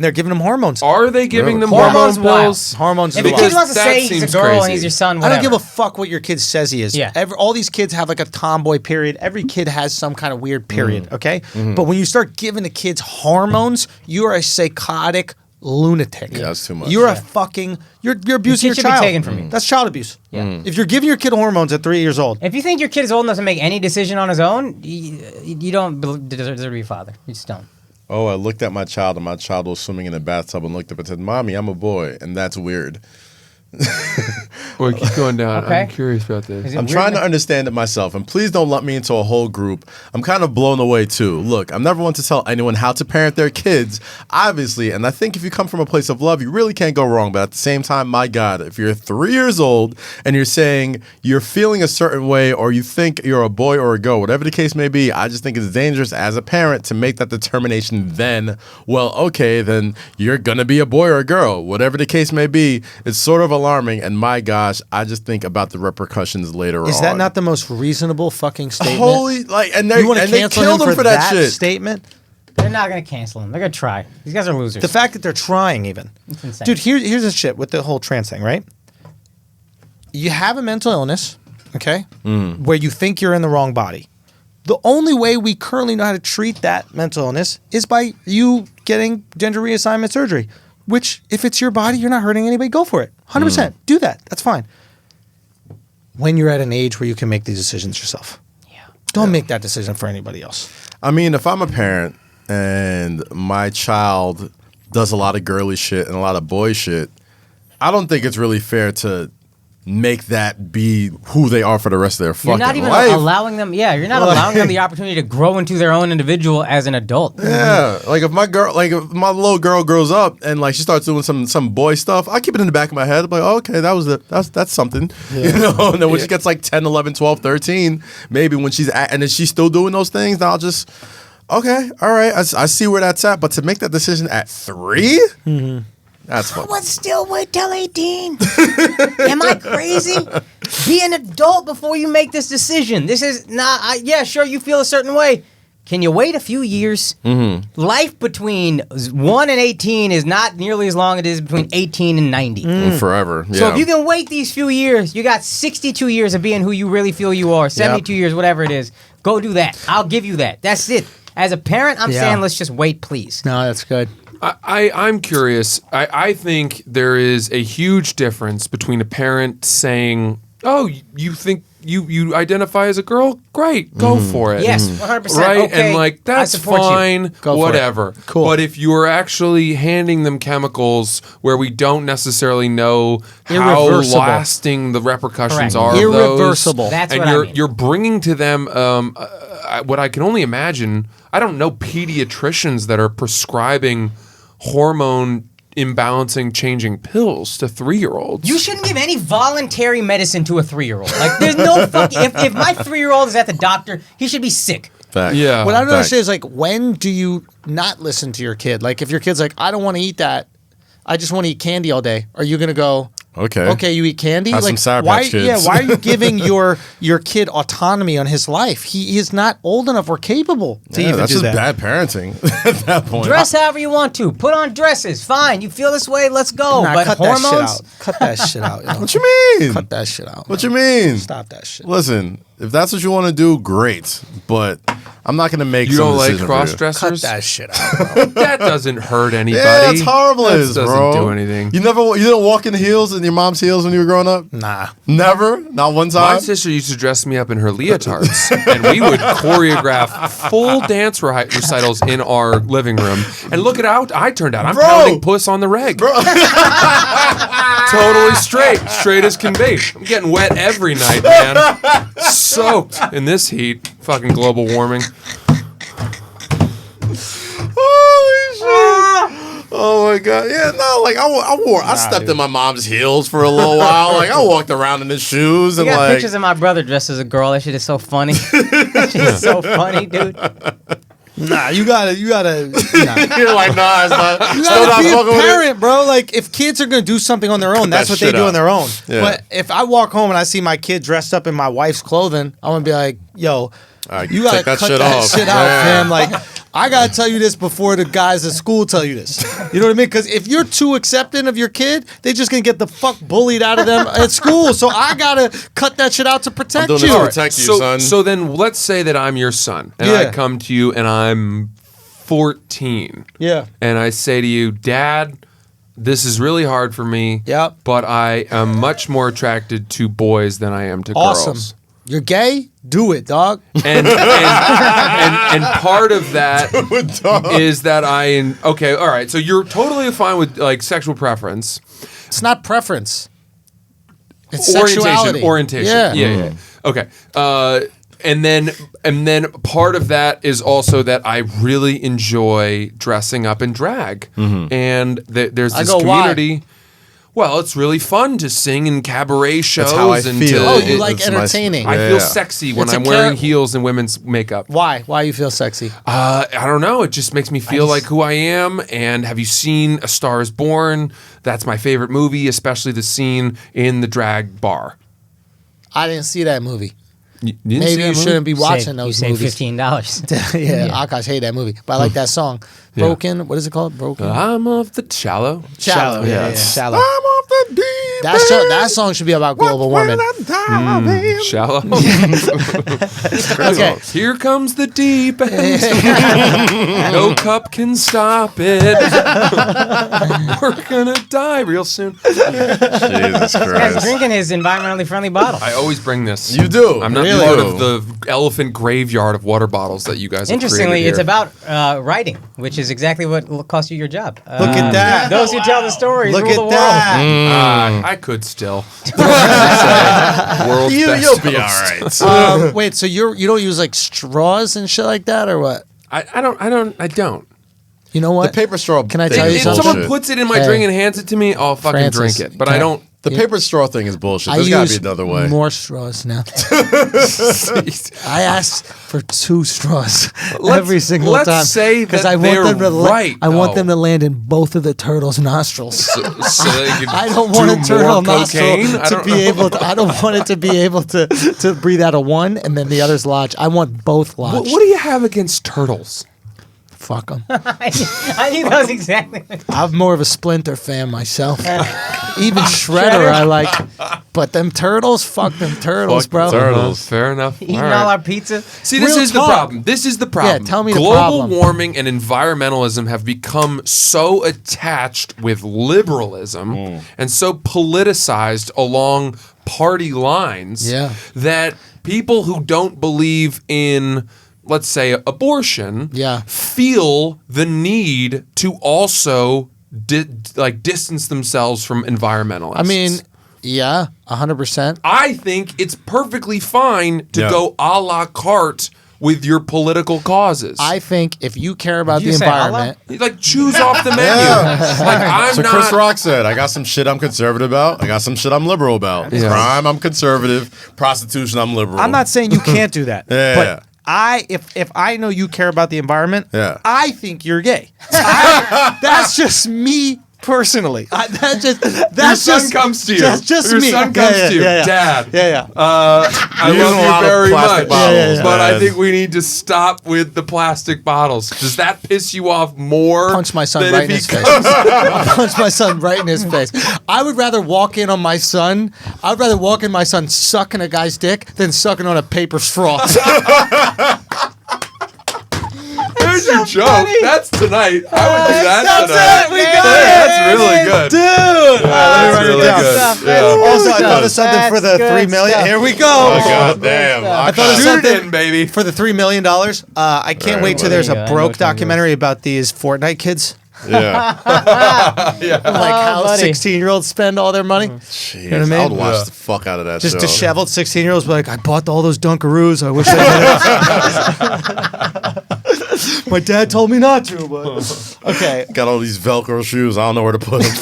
they're giving them hormones. Are they giving them Hormones hormone wild. pills? Hormones. If is your wild. kid wants to that say he's a seems girl crazy. and he's your son, I whatever. don't give a fuck what your kid says he is. Yeah. All these kids have like a tomboy period. Every kid has some kind of weird period, okay? But when you start giving the kids hormones, you are a psychotic lunatic. Yeah, that's too much. You're a fucking, you're abusing your kid should be child. taken from you. That's child abuse. Yeah. If you're giving your kid hormones at 3 years old, If you think your kid is old enough to make any decision on his own, you don't deserve to be a father. You just don't. Oh, I looked at my child, and my child was swimming in the bathtub and looked up and said, "Mommy, I'm a boy," and that's weird. Well, keep going down. Okay. I'm curious about this. Is it I'm weird trying to that- understand it myself, and please don't lump me into a whole group. I'm kind of blown away too. Look, I'm never one to tell anyone how to parent their kids, obviously, and I think if you come from a place of love, you really can't go wrong. But at the same time, my God, if you're 3 years old and you're saying you're feeling a certain way, or you think you're a boy or a girl, whatever the case may be, I just think it's dangerous as a parent to make that determination then. Well, okay, then you're gonna be a boy or a girl, whatever the case may be. It's sort of alarming, and my gosh, I just think about the repercussions later on. is that not the most reasonable fucking statement? Holy, like, and you want to they cancel killed him him for that shit. statement? They're not going to cancel him. They're going to try. These guys are losers. The fact that they're trying, even, insane. dude. Here's the shit with the whole trans thing, right? You have a mental illness, okay, where you think you're in the wrong body. The only way we currently know how to treat that mental illness is by you getting gender reassignment surgery. Which, if it's your body, you're not hurting anybody. Go for it, 100%. Do that. That's fine. When you're at an age where you can make these decisions yourself, don't make that decision for anybody else. I mean, if I'm a parent and my child does a lot of girly shit and a lot of boy shit, I don't think it's really fair to make that be who they are for the rest of their You're fucking not even life. allowing them. Yeah, you're not allowing them the opportunity to grow into their own individual as an adult. Yeah, like if my little girl grows up and like she starts doing some boy stuff, I keep it in the back of my head. I'm like, oh, okay, that's something, you know. And then when she gets like 10, 11, 12, 13, maybe when and then she's still doing those things, then I'll just, okay, all right, I see where that's at. But to make that decision at 3, that's fucking. Let's still wait till 18. Am I crazy? Be an adult before you make this decision. This is not. Yeah, sure, you feel a certain way. Can you wait a few years? Life between 1 and 18 is not nearly as long as it is between 18 and 90. Forever. Yeah. So if you can wait these few years, you got 62 years of being who you really feel you are, 72 years, whatever it is. Go do that. I'll give you that. That's it. As a parent, I'm saying let's just wait, please. No, that's good. I'm curious. I think there is a huge difference between a parent saying, "Oh, you think you identify as a girl? Great, go for it." Yes, 100%. Right, Okay, and like I that's support you. fine, Go for it. whatever. Cool. But if you are actually handing them chemicals where we don't necessarily know how Irreversible. lasting the repercussions Correct. are, of those, Irreversible. That's and what I you're mean. you're bringing to them what I can only imagine. I don't know pediatricians that are prescribing hormone imbalancing changing pills to 3-year-olds. You shouldn't give any voluntary medicine to a 3-year-old. Like, there's no fucking. If my 3-year-old is at the doctor, he should be sick. Fact. Yeah. What I don't Fact. understand is like, when do you not listen to your kid? Like, if your kid's like, I don't want to eat that, I just want to eat candy all day. Are you gonna go? Okay, you eat candy. Have like, some Sour why? Patch Kids. Yeah, why are you giving your kid autonomy on his life? He is not old enough or capable to even that's do just that. bad parenting at that point. Dress however you want to. Put on dresses. Fine. You feel this way. Let's go. Nah, but cut hormones. that shit out. Cut that shit out. yo. What you mean? Cut that shit out. What you mean? Stop that shit. Listen, if that's what you want to do, great. But I'm not going to make You some don't like decision for you. Cut cross-dressers? that shit out. Bro. That doesn't hurt anybody. Yeah, it's horrible, That is, doesn't bro. do anything. You didn't walk in heels in your mom's heels when you were growing up? Nah. Never? Not one My time? sister used to dress me up in her leotards, and we would choreograph full dance recitals in our living room. And look at how I turned out. I'm Bro. pounding puss on the reg. Totally straight as can be. I'm getting wet every night, man. Soaked in this heat. Fucking global warming. Holy shit. Oh my God. Yeah, no, like I stepped in my mom's heels for a little while. Like I walked around in the shoes I and got like pictures of my brother dressed as a girl. That shit is so funny. That shit is so funny, dude. Nah, you gotta. Nah. You're like, nah, it's not. You Still not gotta be fucking a with it. parent, bro. Like, if kids are gonna do something on their own, that's that what they shit do out. on their own. Yeah. But if I walk home and I see my kid dressed up in my wife's clothing, I'm gonna be like, yo, Alright, you gotta take that cut shit that off. shit out, Yeah. fam. Like, I gotta tell you this before the guys at school tell you this. You know what I mean? Because if you're too accepting of your kid, they're just gonna get the fuck bullied out of them at school. So I gotta cut that shit out to protect doing you. this to protect you, son. So then let's say that I'm your son and I Yeah. come to you and I'm 14. Yeah. And I say to you, Dad, this is really hard for me. Yep. But I am much more attracted to boys than I am to Awesome. girls. You're gay? Do it, dog. And part of that is that okay, all right. So you're totally fine with like sexual preference. It's not preference. It's sexuality. Orientation. Yeah. Okay. And then part of that is also that I really enjoy dressing up in drag, and there's this community. Well, it's really fun to sing in cabaret shows. how I and feel. Oh, you like It's my- entertaining. I Yeah. feel sexy when It's a I'm wearing char- heels and women's makeup. Why? Why you feel sexy? I don't know. It just makes me feel like who I am. And have you seen A Star Is Born? That's my favorite movie, especially the scene in the drag bar. I didn't see that movie. You didn't see Maybe that you movie? shouldn't be watching You those saved movies. $15. yeah, Akaash hate that movie, but I like that song. Broken. What is it called? Broken. I'm of the shallow. Shallow. Yeah, shallow. I'm off the deep That song should be about global warming. Shallow. Okay. Here comes the deep end. No cup can stop it. We're gonna die real soon. Jesus Guy's Christ. drinking his environmentally friendly bottle. I always bring this. You do. I'm not Really? part of the elephant graveyard of water bottles that you guys have Interestingly, created it's here. about writing, which is exactly what cost you your job. Look at that. Those who tell the stories Look rule at the world. that. I could still. World's best You'll be host. all right. Wait, so you don't use like straws and shit like that, or what? I don't. You know what? The paper straw. Can I thing tell you is If something? someone bullshit. puts it in my Hey. drink and hands it to me, I'll fucking Francis, drink it. But can I I- don't. The paper straw thing is bullshit. I There's got to use be another way. more straws now. I ask for 2 straws every single let's time. say that I they're want them to right, I want though. them to land in both of the turtle's nostrils. So they can I don't want a do turtle more nostril cocaine? I to don't be know. able to. I don't want it to be able to breathe out of one and then the other's lodged. I want both lodged. What do you have against turtles? Fuck them. I knew that was exactly. I'm more of a Splinter fan myself. Even Shredder I like, but them turtles, fuck them turtles, Fuck bro. turtles. Fair enough. Eating All all right. our pizza. See, this Real is the talk. problem. This is the problem. Yeah, tell me the Global problem. warming and environmentalism have become so attached with liberalism and so politicized along party lines Yeah. that people who don't believe in, let's say, abortion Yeah. feel the need to also distance themselves from environmentalists. I mean, yeah, 100%. I think it's perfectly fine to Yeah. go a la carte with your political causes. I think if you care about Did you the say environment, like choose off the menu. Like I'm So not. Chris Rock said, I got some shit I'm conservative about. I got some shit I'm liberal about. Yeah. Crime, I'm conservative. Prostitution, I'm liberal. I'm not saying you can't do that. Yeah. But if I know you care about the environment, Yeah. I think you're gay. That's just me personally. That's Your son just comes to you. That's just Your me. son comes to you. Yeah. Dad. Yeah. I You're using a love lot you of very plastic much, bottles, but I man. think we need to stop with the plastic bottles. Does that piss you off more? Punch my son than right if in he his face. I'll punch my son right in his face. I would rather walk in on my son. I'd rather walk in my son sucking a guy's dick than sucking on a paper straw. There's your joke. That's tonight. I would do that That's tonight. it. We got it. That's really good. Dude. That's really down. good. Yeah. Also, I thought of something for the That's $3 good million. stuff. Here we go. Oh, God damn. I thought of Shoot something it in, baby. for the $3 million. I can't Right, wait till well, there's there you a go. I know broke which one it is. documentary about these Fortnite kids. Yeah. Like how buddy. 16-year-olds spend all their money. Jeez, know what I mean? I would watch Yeah. the fuck out of that Just show. disheveled 16-year-olds be like, I bought all those Dunkaroos. I wish I did. My dad told me not to, but okay. Got all these Velcro shoes. I don't know where to put them.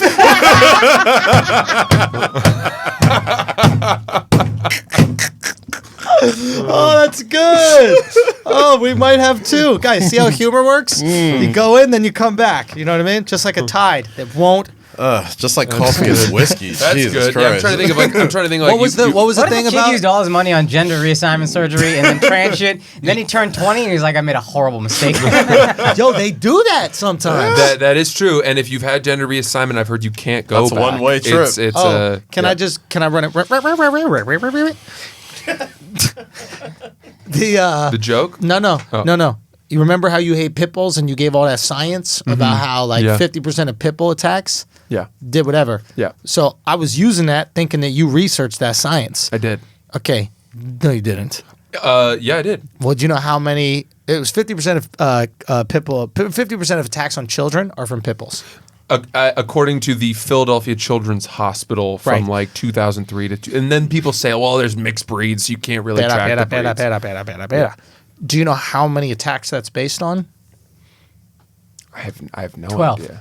Oh, that's good. Oh, know. We might have two. Guys, see how humor works? You go in, then you come back. You know what I mean? Just like a tide. It won't. Just like coffee and whiskey. That's Jesus good. Christ. Yeah, I'm trying to think of like. What was the What thing if a kid about? used all his money on gender reassignment surgery and then trans shit? Then he turned 20 and he's like, I made a horrible mistake. Yo, they do that sometimes. That is true, and if you've had gender reassignment, I've heard you can't go That's a back. one-way trip. It's Can I run it? the joke? No. Oh. No. You remember how you hate pit bulls and you gave all that science about how like Yeah. 50% of pit bull attacks Yeah, did whatever. Yeah. So I was using that thinking that you researched that science. I did. Okay. No, you didn't. Yeah, I did. Well, do you know how many? It was 50% of pit bull. 50% of attacks on children are from pit bulls. According to the Philadelphia Children's Hospital from Right. like 2003 to, and then people say, well, there's mixed breeds, so you can't really track the breeds. Do you know how many attacks that's based on? I have no 12. idea.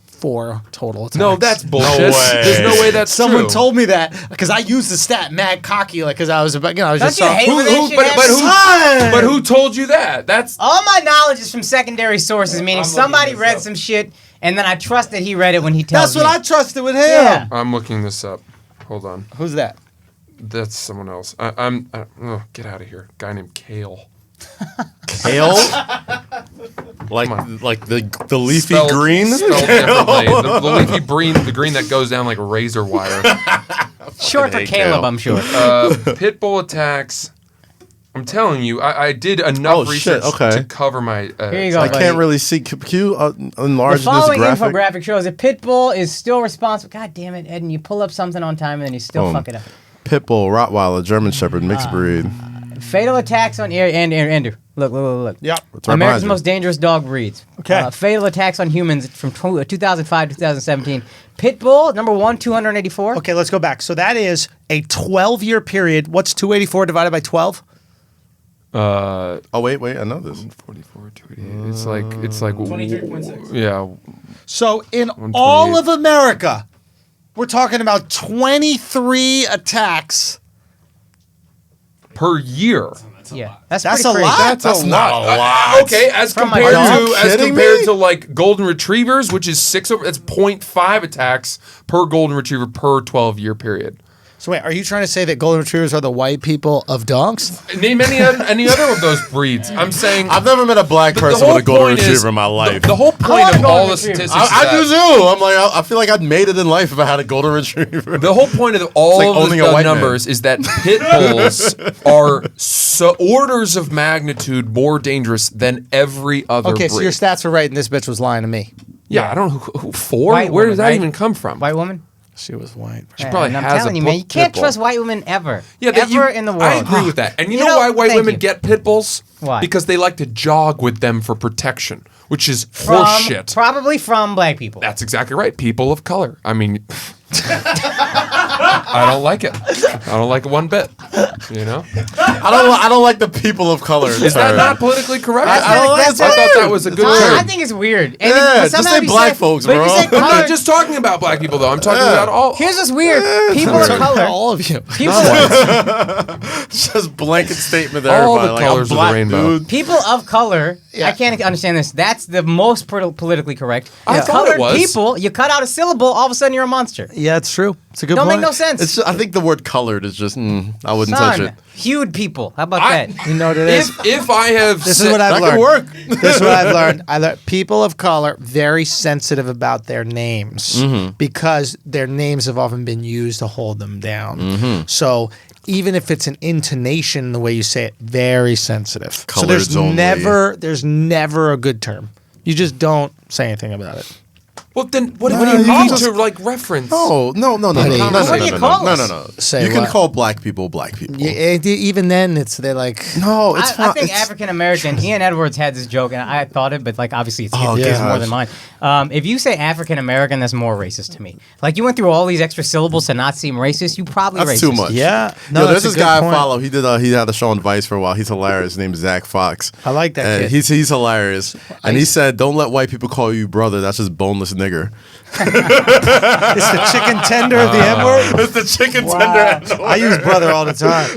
4 total attacks. No, that's bullshit. way. There's no way that's Someone true. told me that because I used the stat mad cocky, like because I was about, I was Don't just you hate when that shit happens? but who told you that? That's All my knowledge is from secondary sources, meaning somebody read some shit and then I trust that he read it when he tells That's what me. I trusted with him. Yeah. I'm looking this up. Hold on. Who's that? That's someone else. Get out of here. Guy named Kale. Kale? like the leafy Spelled- green? Spelled differently. The leafy green, the green that goes down like a razor wire. Short for hate Caleb, Kale. I'm sure. Pit bull attacks. I'm telling you, I did enough Oh, shit, research okay. to cover my. Here you go, I buddy. can't really see. Can you enlarge The following this graphic? infographic shows that Pitbull is still responsible. God damn it, Ed, and you pull up something on time and then you still Boom. fuck it up. Pitbull, Rottweiler, German Shepherd, mixed breed. Fatal attacks on Andrew. Look. Yep. What's right America's behind you? most dangerous dog breeds. Okay. Fatal attacks on humans from 2005 to 2017. Pitbull, number 1, 284. Okay, let's go back. So that is a 12-year period. What's 284 divided by 12? Oh wait, I know this. 44, 288. It's like 23.6. Yeah. So in 128. all of America, we're talking about 23 attacks. Per year. Yeah, that's That's pretty a crazy. lot. That's not a lot. Okay, as From my compared dog? to Kidding me? like golden retrievers, which is 6 over. That's 0.5 attacks per golden retriever per 12-year period. So wait, are you trying to say that golden retrievers are the white people of dogs? Name any other of those breeds. I'm saying I've never met a black the person whole with a golden point is- retriever in my life. The whole want point a of all golden the retriever. statistics. I is do that- too. I'm like, I feel like I'd made it in life if I had a golden retriever. The whole point of all like of owning a the white man. numbers is that pit bulls are orders of magnitude more dangerous than every other Okay, breed. so your stats were right, and this bitch was lying to me. Yeah, I don't know who 4. White Where woman, does that right? even come from? White woman? She was white. She probably And I'm has telling a you, man, you pit can't bull. trust white women ever. Yeah, that ever in the world. I agree with that. And you You know know, why white thank women you. get pit bulls? Why? Because they like to jog with them for protection, which is From- horseshit. Probably from black people. That's exactly right. People of color. I mean, I don't like it. I don't like it one bit. You know? I don't like the people of color. Is that not politically correct? I don't like I it. thought that was a good I term. think it's weird. Yeah, but just somehow say you black folks, but if you bro. say I'm color- not just talking about black people, though. I'm talking about all. Here's what's weird. People of color. All of you. People, just blanket statement to All everybody. the Like, colors I'm of the black, rainbow. dude. people of color. Yeah. I can't understand this. That's the most politically correct. I thought Colored it was. people. You cut out a syllable, all of a sudden you're a monster. Yeah, it's true. It's a good Don't point. make no sense. It's just, I think the word colored is just. I wouldn't touch it. Hued people. How about I- that? You know what it is? If I have This is said- what I've That learned. could work. This is what I've learned. I learned people of color very sensitive about their names because their names have often been used to hold them down. So even if it's an intonation, the way you say it, very sensitive. So there's Coloreds only. never a good term. You just don't say anything about it. Well, then what No, do you you can need just- to like reference? No. Buddy. What do you call us? Say You can what? call black people black people. Yeah, even then, they're like, No, it's I fine. think It's- African American. Ian Edwards had this joke, and I thought it, but like obviously it's Oh, his gosh. more than mine. If you say African American, that's more racist to me. Like you went through all these extra syllables to not seem racist. You probably That's racist. too much. yeah. No, No, there's that's this a good guy point. I follow. He had a show on Vice for a while. He's hilarious. His name is Zach Fox. I like that And kid. he's hilarious. And he said, "Don't let white people call you brother. That's just boneless nigger." It's the chicken tender of the N word. It's the chicken Wow. I use brother all the time.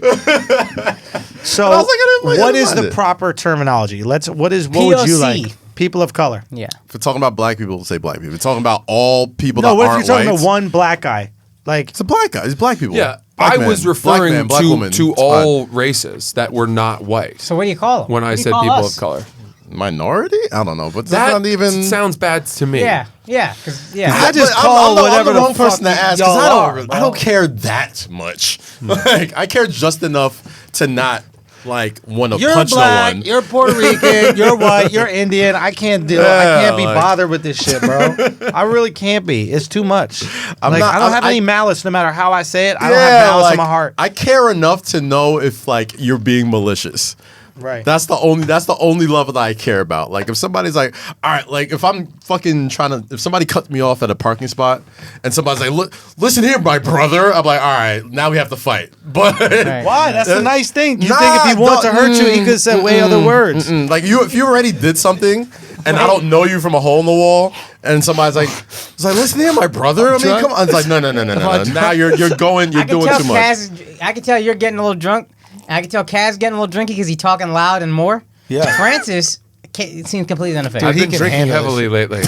So, And I was like, I didn't what is mind the it. proper terminology? What would you POC. like? People of color. Yeah. If we're talking about black people, say black people. If we're talking about all people No, that what if aren't you're talking white, to one black guy? Like, it's a black guy. It's black people. Yeah, Black I man, was black referring man, black to woman. to It's fine. all races that were not white. So what do you call them? When I What do you said call people us? of color, minority. I don't know, but that's that not even. sounds bad to me. Yeah. Yeah. 'Cause, yeah. I just But call I'm the whatever the wrong fuck person to ask y'all because are, I bro. don't care that much. Like I care just enough to not like want to you're punch black, no one. you're Puerto Rican, you're white, you're Indian. I can't deal. I Yeah, can't be like- bothered with this shit, bro. I really can't be. It's too much. I'm Like, not- I don't have I- any malice, no matter how I say it. I don't have malice like, in my heart. I care enough to know if like you're being malicious. Right. That's the only level that I care about. Like if somebody's like, all right, like if I'm fucking if somebody cuts me off at a parking spot and somebody's like, look, listen here, my brother. I'm like, all right, now we have to fight. But Right. Why? That's the nice thing. You Nah, think if he wanted to hurt you, he don't- could have said way other words. Like if you already did something and I don't know you from a hole in the wall and somebody's like, it's like, listen here, my brother. I mean, drunk. come on. It's like, no. Now you're doing I can too tell much. I can tell you're getting a little drunk. And I can tell Kaz getting a little drinky because he's talking loud and more. Yeah. Francis, it seems completely unaffected. I've he been can drinking handle heavily lately.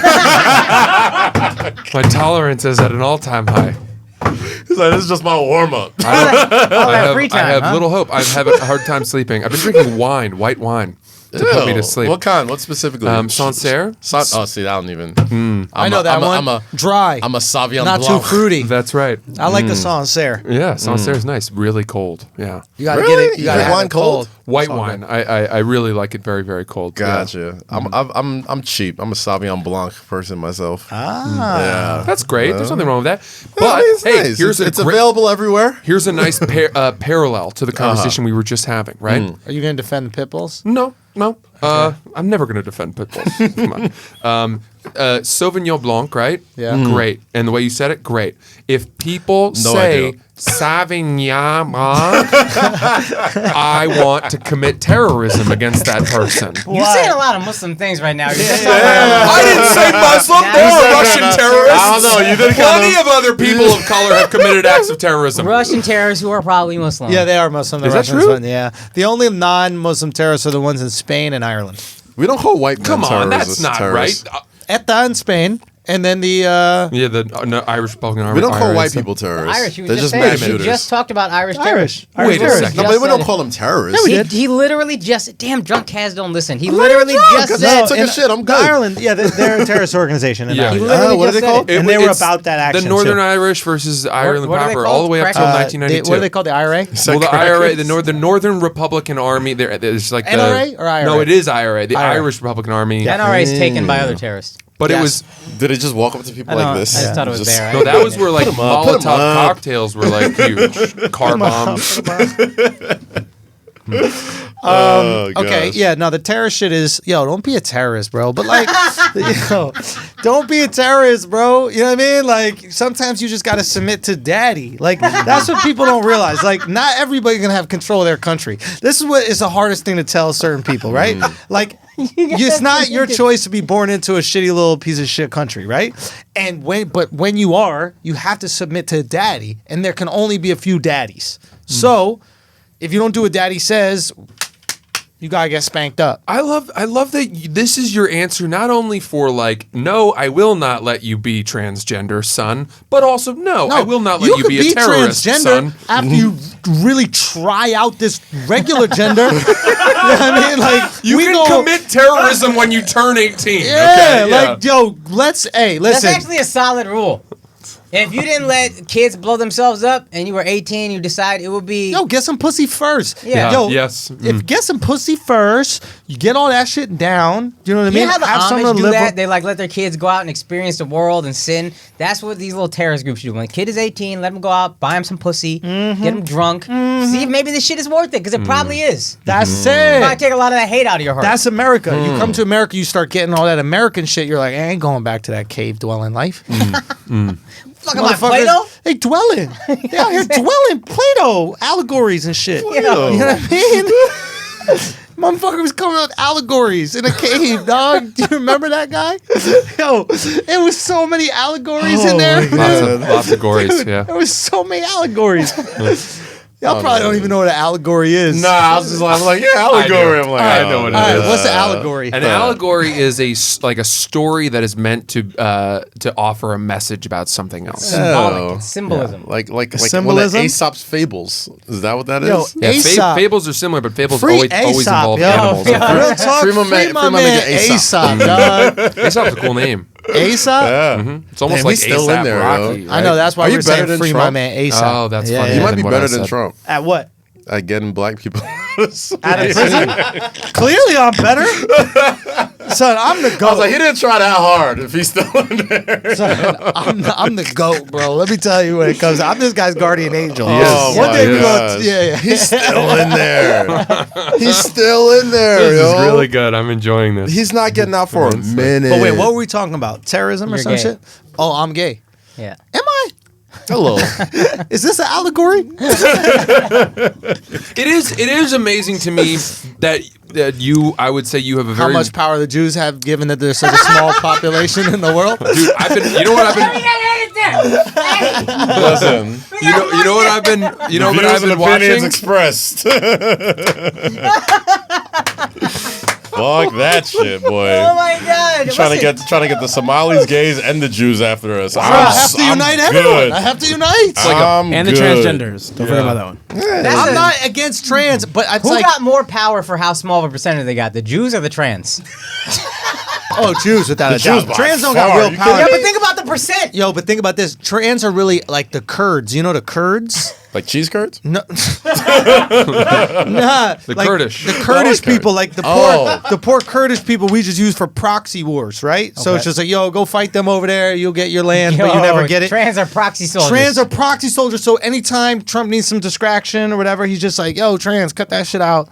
My tolerance is at an all-time high. It's like, this is just my warm up. Free time, I have huh? little hope. I'm having a hard time sleeping. I've been drinking wine, white wine, to put me to sleep. What kind? What specifically? Sancerre. Oh, see, I don't even. I know that one. Dry. I'm a Sauvignon not Blanc. too fruity. That's right. I like the Sancerre. Yeah, Sancerre is nice. Really cold. Yeah. You gotta Really? get it. You gotta You have wine it cold. White wine. I really like it very, very cold. Yeah. Gotcha. I'm cheap. I'm a Sauvignon Blanc person myself. Ah. Yeah. That's great. There's nothing wrong with that. Well, I But mean, it's hey, nice. here's it's a great, available everywhere. here's a nice parallel to the conversation we were just having. Right? Are you gonna defend the pit bulls? No. I'm never going to defend pit bulls. Come on. Sauvignon Blanc, right? Yeah. Great. And the way you said it, great. If people No say idea. Sauvignon Blanc, I want to commit terrorism against that person. You're saying a lot of Muslim things right now. You're just I didn't say Muslim. Now There you are said- Russian terrorists. I don't know. You did Plenty of other people of color have committed acts of terrorism. Russian terrorists who are probably Muslim. Yeah, they are Muslim. The Is that Russians true? one, yeah. The only non-Muslim terrorists are the ones in Spain and Ireland. We don't call white men Come on, terrorists. that's not terrorists. right. ETA in Spain, and then the Yeah, the Irish Republican Army. We don't call IRA white stuff. people terrorists. Irish. You were They're just just saying. mass You shooters. just talked about Irish Irish. terrorists. Irish Wait a terrorists. second. No, but we don't Just call them terrorists. we did. He literally just damn drunk Kaz don't listen. He not literally drunk, just 'cause said I took a shit. I'm good. Ireland, yeah, they're a terrorist organization in Yeah. Ireland. He literally what are just they said called? it. And they were It's about that action, The Northern too. Irish versus Ireland what are they proper, called? all the way up till Correct. 1992. What are they called? The IRA? Well, the IRA, Crackers? the Northern Republican Army, there's like the NRA or IRA? No, it is IRA. The IRA. Irish Republican Army. NRA is taken by other terrorists. But Yes. it was Did it just walk up to people I like don't- this? I just thought it was there. no, that was where like Put 'em up, put 'em Molotov up. cocktails were like huge. Car bombs. Oh, Okay, gosh. yeah, no, the terrorist shit is, don't be a terrorist, bro. But like, don't be a terrorist, bro. You know what I mean? Like, sometimes you just gotta submit to daddy. Like, that's what people don't realize. Like, not everybody can have control of their country. This is what is the hardest thing to tell certain people, right? Like, it's not your choice to be born into a shitty little piece of shit country, right? And when you are, you have to submit to daddy, and there can only be a few daddies. So, if you don't do what daddy says, you gotta get spanked up. I love that this is your answer not only for like no, I will not let you be transgender, son, but also no, I will not let you could be a terrorist, transgender son. after you really try out this regular gender. You know what I mean? Like You we can go, commit terrorism when you turn 18. yeah, okay? like yo, That's listen. actually a solid rule. If you didn't let kids blow themselves up and you were 18, you decide it would be. Yo, get some pussy first. Yeah. Yo, Yes. If get some pussy first, you get all that shit down. You know what I You mean? know how the Have Amish to do live that? with- They like let their kids go out and experience the world and sin. That's what these little terrorist groups do. When a kid is 18, let them go out, buy him some pussy, get him drunk, see if maybe this shit is worth it, because it probably is. That's Might it. take a lot of that hate out of your heart. That's America. You come to America, you start getting all that American shit. You're like, I ain't going back to that cave dwelling life. Fuck about Motherfuckers, Plato. they dwelling. They out here dwelling. Plato allegories and shit. You know what I mean? Motherfucker was coming up with allegories in a cave, dog. Do you remember that guy? Yo, it was so many allegories in there. Lots of gories, yeah. There was so many allegories. Y'all probably don't even know what an allegory is. Nah, I was just like, yeah, allegory. I'm like, I know what it All is. right, what's the allegory? An allegory is a story that is meant to offer a message about something else. Symbolic. It's symbolism. Like Symbolism? one of Aesop's fables. Is that what that is? Yo, Yeah, Aesop. Fables are similar, but fables Free always Aesop, involve yo. animals. Yeah. Real talk, Free my man Aesop, Aesop. dog. Aesop's a cool name. Aesop? Yeah. It's almost Damn, like he's still A$AP in there, Rocky. yo. Right? I know, that's why Are we're you better saying than free my Trump? man Aesop. Oh, that's Yeah, funny. yeah. You Yeah. might be What I better than said. Trump At what? at getting black people. Out of prison? Clearly I'm better. Son, I'm the I was GOAT. like, he didn't try that hard if he's still in there. Son, I'm the GOAT, bro. Let me tell you when it comes. I'm this guy's guardian angel. Oh, One my day we gosh. go. Yeah. He's still in there. He's still in there, This yo. is really good. I'm enjoying this. He's not getting out for a minute. But wait, what were we talking about? Terrorism or You're some gay. shit? Oh, I'm gay. Yeah. Am I? Hello. Is this an allegory? It is amazing to me that you, I would say you have a How very much power the Jews have, given that there's such a small population in the world? Dude, you know what I've been Listen. you know what I've been Views I've and been opinions watching. expressed. Fuck that shit, boy. Oh my God! Trying to get the Somalis, gays, and the Jews after us. I have to unite everyone. I have to unite. And the transgenders. Don't forget about that one. I'm not against trans, but it's Who like, got more power for how small of a percentage they got? The Jews or the trans? oh, Jews without a Jews doubt. by Trans don't far. got real You power. Yeah, but think about the percent. Yo, but think about this. Trans are really like the Kurds. You know the Kurds? Like cheese curds? No, nah. The like, Kurdish. the Kurdish Kurd. people, like the Oh. poor Kurdish people, we just use for proxy wars, right? So it's just like, yo, go fight them over there. You'll get your land, but you never get it. Trans are proxy soldiers. Trans are proxy soldiers. So anytime Trump needs some distraction or whatever, he's just like, yo, trans, cut that shit out.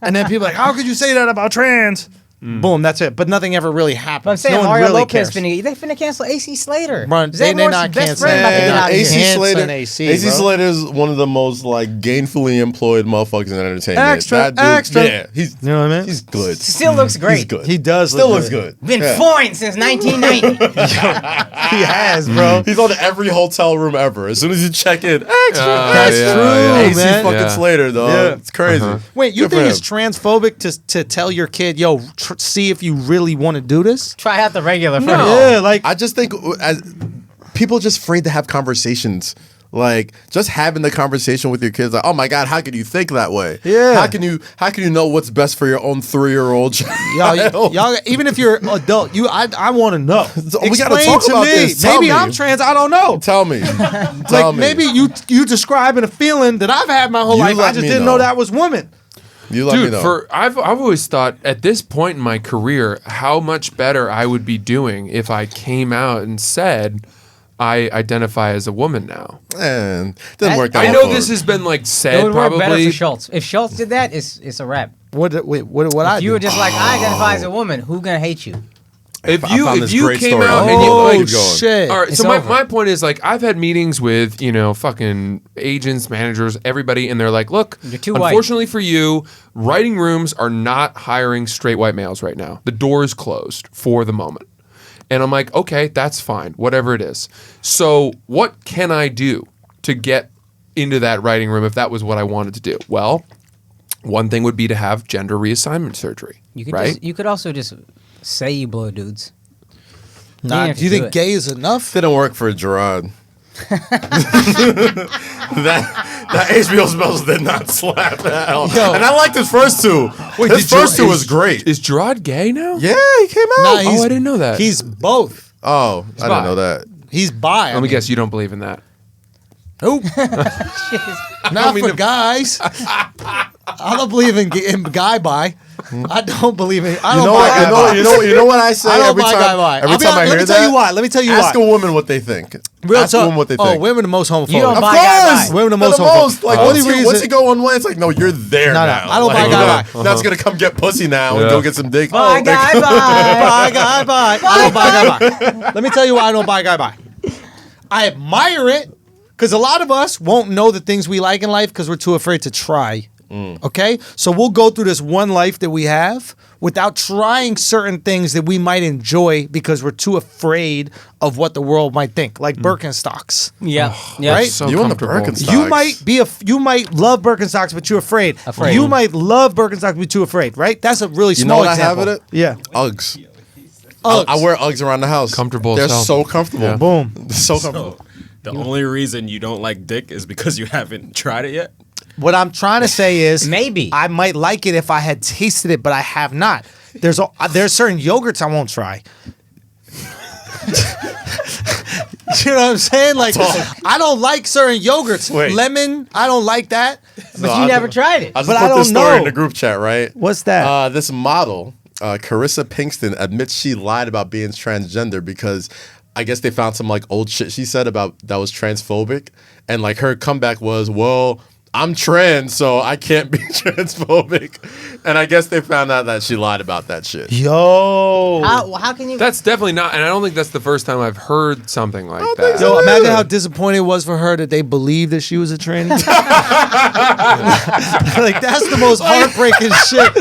And then people are like, how could you say that about trans? Boom, that's it. But nothing ever really happens. But I'm saying no one Mario really Lopez cares. they finna cancel AC Slater. Run, Zach they're Morris's not best canceling. friend about to get out of AC here. Cancel Slater, AC, AC bro. Slater is one of the most like gainfully employed motherfuckers in entertainment. Extra, That dude, extra. Yeah, You know what I mean? he's good. Still looks great. He's good. He does. Still look looks good. Been Yeah. foreign since 1990. He has, bro. He's on every hotel room ever. As soon as you check in, extra. That's yeah, true, yeah. AC man. fucking Yeah. Slater, dog. Yeah. It's crazy. Wait, you Good for think it's him. transphobic to tell your kid, yo, see if you really want to do this? Try out the regular first. Yeah, like I just think as people just afraid to have conversations. Like just having the conversation with your kids, like, oh my God, how can you think that way? Yeah. How can you know what's best for your own 3-year-old child? y'all, even if you're adult, I want to know. We gotta Explain talk to about me. this. Tell Maybe me. I'm trans. I don't know. Tell me. Like Tell me. maybe you describing a feeling that I've had my whole You life. I let just me didn't know. know that was woman. You let me Dude, know. I've always thought at this point in my career how much better I would be doing if I came out and said I identify as a woman now. Man, didn't work that I well know for this him. has been like It said would work better probably. for Schulz. If Schulz did that, it's a wrap. What I If you do? were just like, I identify as a woman, who gonna hate you? If I found you this came great story. out Oh, and you like, keep going. shit. all right, It's so my, over. my point is like I've had meetings with fucking agents, managers, everybody, and they're like, look, You're too white. unfortunately for you, writing rooms are not hiring straight white males right now. The door is closed for the moment. And I'm like, okay, that's fine, whatever it is. So what can I do to get into that writing room if that was what I wanted to do? Well, one thing would be to have gender reassignment surgery. You could right? you could also just say you blow dudes. Nah, have do you to do think it. gay is enough? Didn't work for Gerard. that HBO special did not slap at all. And I liked his first two. His first two was great. Is Gerard gay now? Yeah, he came out. Nah, he's- I didn't know that. He's both. Oh, I bi. didn't know that. He's bi. Let me guess, you don't believe in that. Nope. Not for guys. I don't believe in guy bi. I don't believe in. I You don't know buy what? guy bi. You know what I say I don't every buy time. guy bi. Every time I Let hear me that. tell you why. Let me tell you Ask why. a woman what they think. Real Ask a talk. woman what they think. Oh, women are the most homophobic. You don't Of buy guy course, bi. Women are They're most the homophobic. most. Like Only once reason- you go on one, it's like no, you're there No, no, now. I don't buy Like, guy bi. Now it's gonna come get pussy now and go get some dick. Bye, guy, bye. Buy guy bi. I don't buy guy bi. Let me tell you why I don't buy guy bi. I admire it because a lot of us won't know the things we like in life because we're too afraid to try. Okay? So we'll go through this one life that we have without trying certain things that we might enjoy because we're too afraid of what the world might think, like Birkenstocks. Yeah. Right? So you on the Birkenstocks. You might love Birkenstocks, but you're afraid. You might love Birkenstocks, but you're afraid, right? That's a really You know small what example. I have it? Yeah. Uggs. Uggs. I wear Uggs around the house. Comfortable They're as hell. so comfortable. Yeah. Boom. They're so comfortable. The only reason you don't like dick is because you haven't tried it yet. What I'm trying to say is Maybe. I might like it if I had tasted it, but I have not. There's certain yogurts I won't try. You know what I'm saying? Like, I don't like certain yogurts. Wait. Lemon, I don't like that. But you never tried it. I just But put I this don't story know. in the group chat, right? What's that? This model, Carissa Pinkston, admits she lied about being transgender because I guess they found some like old shit she said about that was transphobic, and like her comeback was, well, I'm trans, so I can't be transphobic. And I guess they found out that she lied about that shit. Yo. How can you? That's definitely not, and I don't think that's the first time I've heard something like that. Yo, imagine how disappointing it was for her that they believed that she was a tranny. Like, that's the most heartbreaking shit.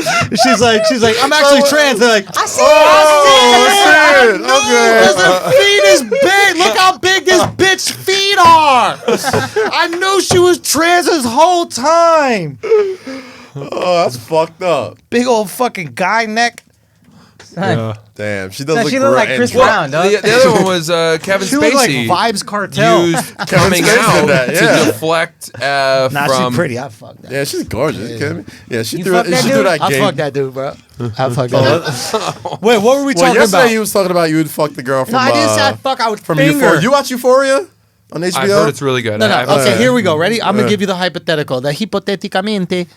She's like, I'm actually trans. They're like, I see it. Because her feet is big. Look how big this bitch feet are. I knew she was trans this whole time. Oh, that's fucked up. Big old fucking guy neck. Damn, she does No, look she looked like great. Chris Well, Brown, dog. The other one was Kevin She looked like Spacey. Vibes Cartel. Used coming Spacey out did that, yeah. to deflect Nah, from. she's pretty. I fuck that. Yeah, she's gorgeous. You kidding me? Yeah, she You threw fuck that she dude? threw that I game. fuck that dude, bro. I fuck that dude. Wait, what were we Well, talking yesterday about? you was talking about you would fuck the girl from No, I didn't say I'd fuck. I would from finger. Euphoria. You watch Euphoria on HBO? I've heard it's really good. No, no. I've- Okay, here we go. Ready? I'm gonna give you the hypothetical. The hipotéticamente.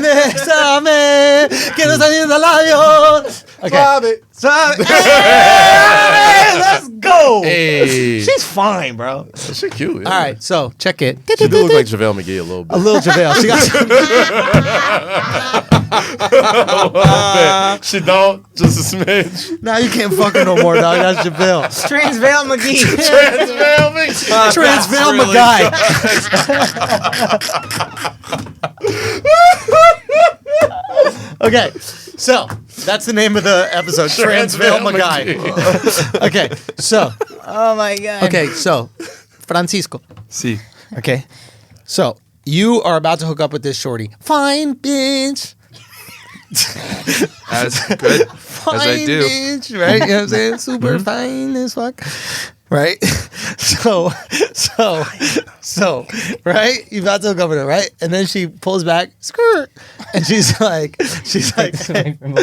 Bésame, quiero salir del labio. Okay. Suave. Hey, let's go. Hey, She's fine, bro. she's cute. Yeah. All right, so check it. She do look like JaVale McGee a little bit. A little JaVale. She got She don't just a smidge. now you can't fuck her no more, dog. That's JaVale. Transvel McGee. JaVale McGee. Transvel Mcguy. Okay, so that's the name of the episode. Transvel Mcguy. Okay, so Oh my god. okay, so Francisco. See. Okay, so you are about to hook up with this shorty. Fine, bitch. As good Fine, as I do. bitch. Right? You know what I'm saying? Super fine as fuck. Right? So, right? You about to hook up with her, right? And then she pulls back, skirt, and she's like, hey. No,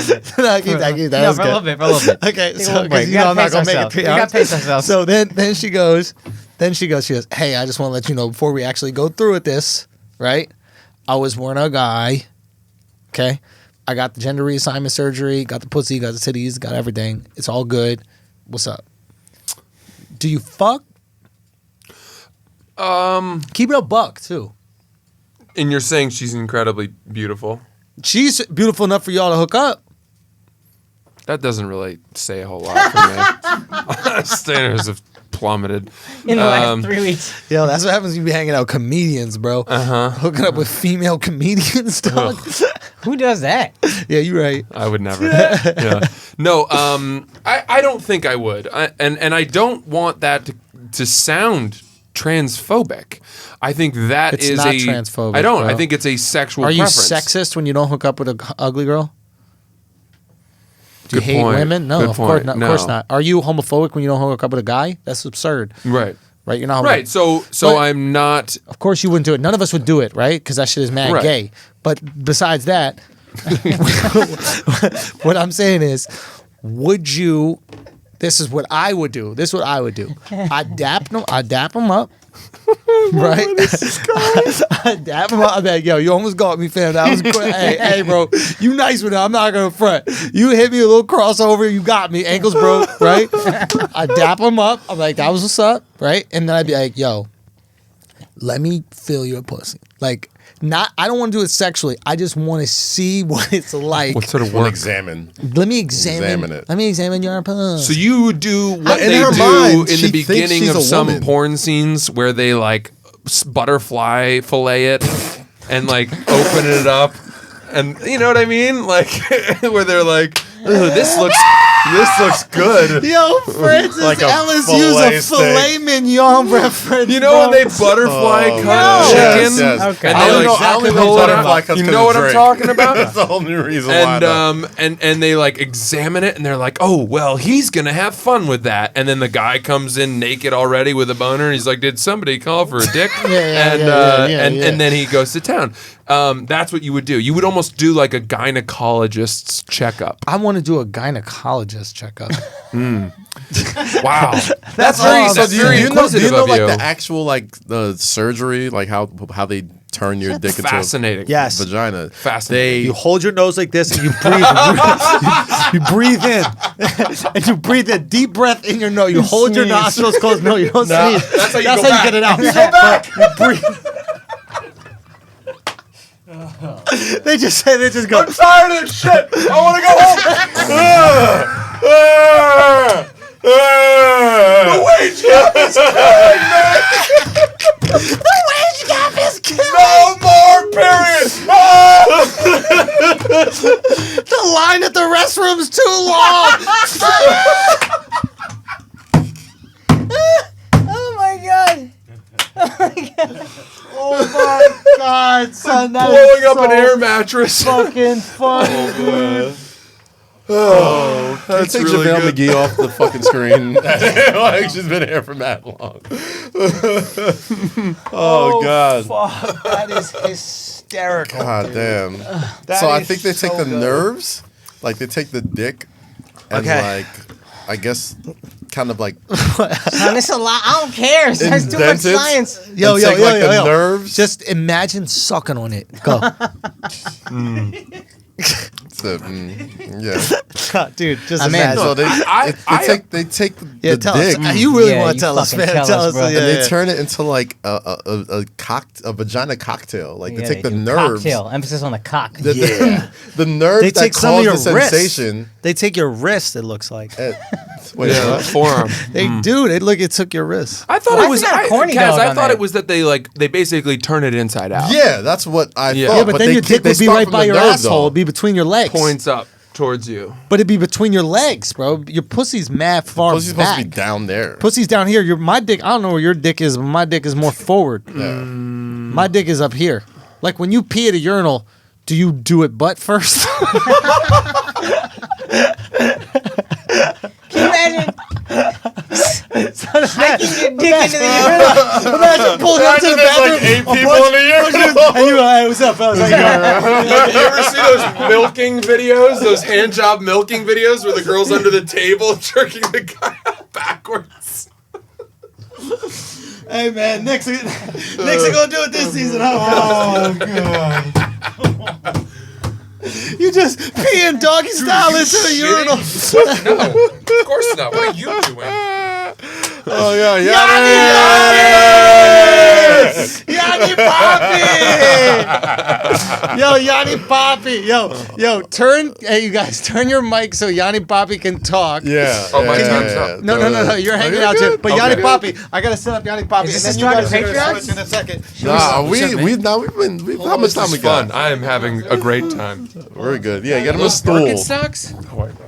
keep that. No, That was for a little good. bit, for a little bit. Okay, Take a so little break. because you know I'm not gonna make it 3 We gotta hours. pace ourselves. So then she goes, she goes, hey, I just want to let you know before we actually go through with this, right? I was born a guy. Okay, I got the gender reassignment surgery, got the pussy, got the titties, got everything. It's all good. What's up? Do you fuck? Keep it a buck too. And you're saying she's incredibly beautiful. She's beautiful enough for y'all to hook up. That doesn't really say a whole lot for me. Standards have plummeted. In the last 3 weeks. Yo, that's what happens when you be hanging out with comedians, bro. Hooking up with female comedians, dog. Who does that? Yeah, you're right. I would never. Yeah. No, I don't think I would. And I don't want that to sound transphobic. I think that It's is not a transphobic, I don't. bro. I think it's a sexual Are you preference. sexist when you don't hook up with an ugly girl? Do you Good hate point. women? No, Good of course point. not. No. Of course not. Are you homophobic when you don't hook up with a guy? That's absurd, Right. right? You're not Right. homophobic. So But- I'm not. Of course you wouldn't do it. None of us would do it, right? Because that shit is mad Right. gay. But besides that, what I'm saying is, would you? This is what I would do. This is what I would do. I'd dap them up. Right? I'd dap them up. I'd be like, yo, you almost got me, fam. That was great. Hey, bro, you nice with it. I'm not going to front. You hit me a little crossover. You got me. Ankles broke, right? I'd dap them up. I'm like, that was what's up, right? And then I'd be like, yo, let me feel your pussy. Like, not. I don't want to do it sexually. I just want to see what it's like. What sort of We'll work? examine. Let me examine it. Let me examine your pussy. So you would do what In they her do mind, in she the thinks beginning she's of a some woman. porn scenes where they like butterfly fillet it and like open it up, and you know what I mean, like where they're like, "Ooh, this looks good." Yo, Francis Like a Ellis fillet used a steak. filet mignon reference. You know when they butterfly cut Yes, chicken, yes. Okay. and I they only like know- I only know pull it butterfly up. cuts You 'cause know of what I'm Drake. talking about? That's the whole new reason why. And they like examine it and they're like, oh well, he's gonna have fun with that. And then the guy comes in naked already with a boner and he's like, did somebody call for a dick? And then he goes to town. That's what you would do. You would almost do like a gynecologist's checkup. I want to do a gynecologist checkup. Wow, that's So very do you know, inquisitive like of you. the actual like the surgery, like how they turn your dick into Fascinating. Yes. a vagina? Fascinating. You hold your nose like this and you breathe. You breathe in. And you breathe a deep breath in your nose. You hold your nostrils closed. No, you don't sneeze. That's how you go That's how back. you get it out. You go back. You breathe. They just go. I'm tired of this shit. I want to go home. The wage gap is killing me. The wage gap is killing. No more period. The line at the restroom's too long. Oh my god. Oh my god, son! That is Blowing up so an air mattress. fucking funny, dude. That's really JaVale good. McGee off the fucking screen. Like she's been here for that long. Oh god. Fuck, that is hysterical. God damn. That So I is think they take so the good. nerves, like they take the dick, and Okay. like I guess kind of like Man, it's a lot. I don't care. It's too much indent it, science. Yo, and yo, take, yo, like yo, the yo. nerves. Just imagine sucking on it. Go, yeah. dude. Just I'm in. imagine. No, they take Yeah, the tell dick. us. You really Yeah, want you to tell us, fucking man? tell Tell us, us, bro. yeah, And they yeah. turn it into like a vagina cocktail. Like they Yeah, take the do nerves. Cocktail. Emphasis on the cock. Yeah. The nerves They that take some of cause your the wrist. sensation. They take your wrist. It looks like Wait, Yeah, what? forearm. they do. They look. It took your wrist. I thought Why it was is that a corny Kaz, dog I on thought there? it was that they basically turn it inside out. Yeah, that's what I Yeah. thought. Yeah, But then they your dick they would be start right from by the your nerve, asshole. though. It'd be between your legs. Points up towards you. But it'd be between your legs, bro. Your pussy's mad far Pussy's supposed back. to be down there. Pussy's down here. My dick. I don't know where your dick is, but my dick is more forward. My dick is up here. Like when you pee at a urinal, do you do it butt first? Can you imagine hiking your dick into the urinal? Imagine pulling up to the bathroom. Like 8 people in the urinal. And you go, hey, what's up, fellas? How you doing? You ever see those milking videos, those hand job milking videos where the girl's under the table jerking the guy out backwards? Hey, man, Nick's going to do it this season. Oh, God. You just peeing doggy style into the urinal. No, of course not. What are you doing? Oh yeah, Yanni Papi! Yo, Yanni Papi. Yo, turn, hey, you guys, turn your mic so Yanni Papi can talk. Yeah. Oh, my yeah, time's yeah, up. yeah. No, you're hanging you're out too. good. But Okay. Yanni Papi, I gotta set up Yanni Papi. Is this and the then you start guys of are gonna Patreon? switch in a second. Nah, What's up, man? we've how much time we Fun. got? I am having a great time. We're good. Yeah, get him a Those stool. Birkenstocks?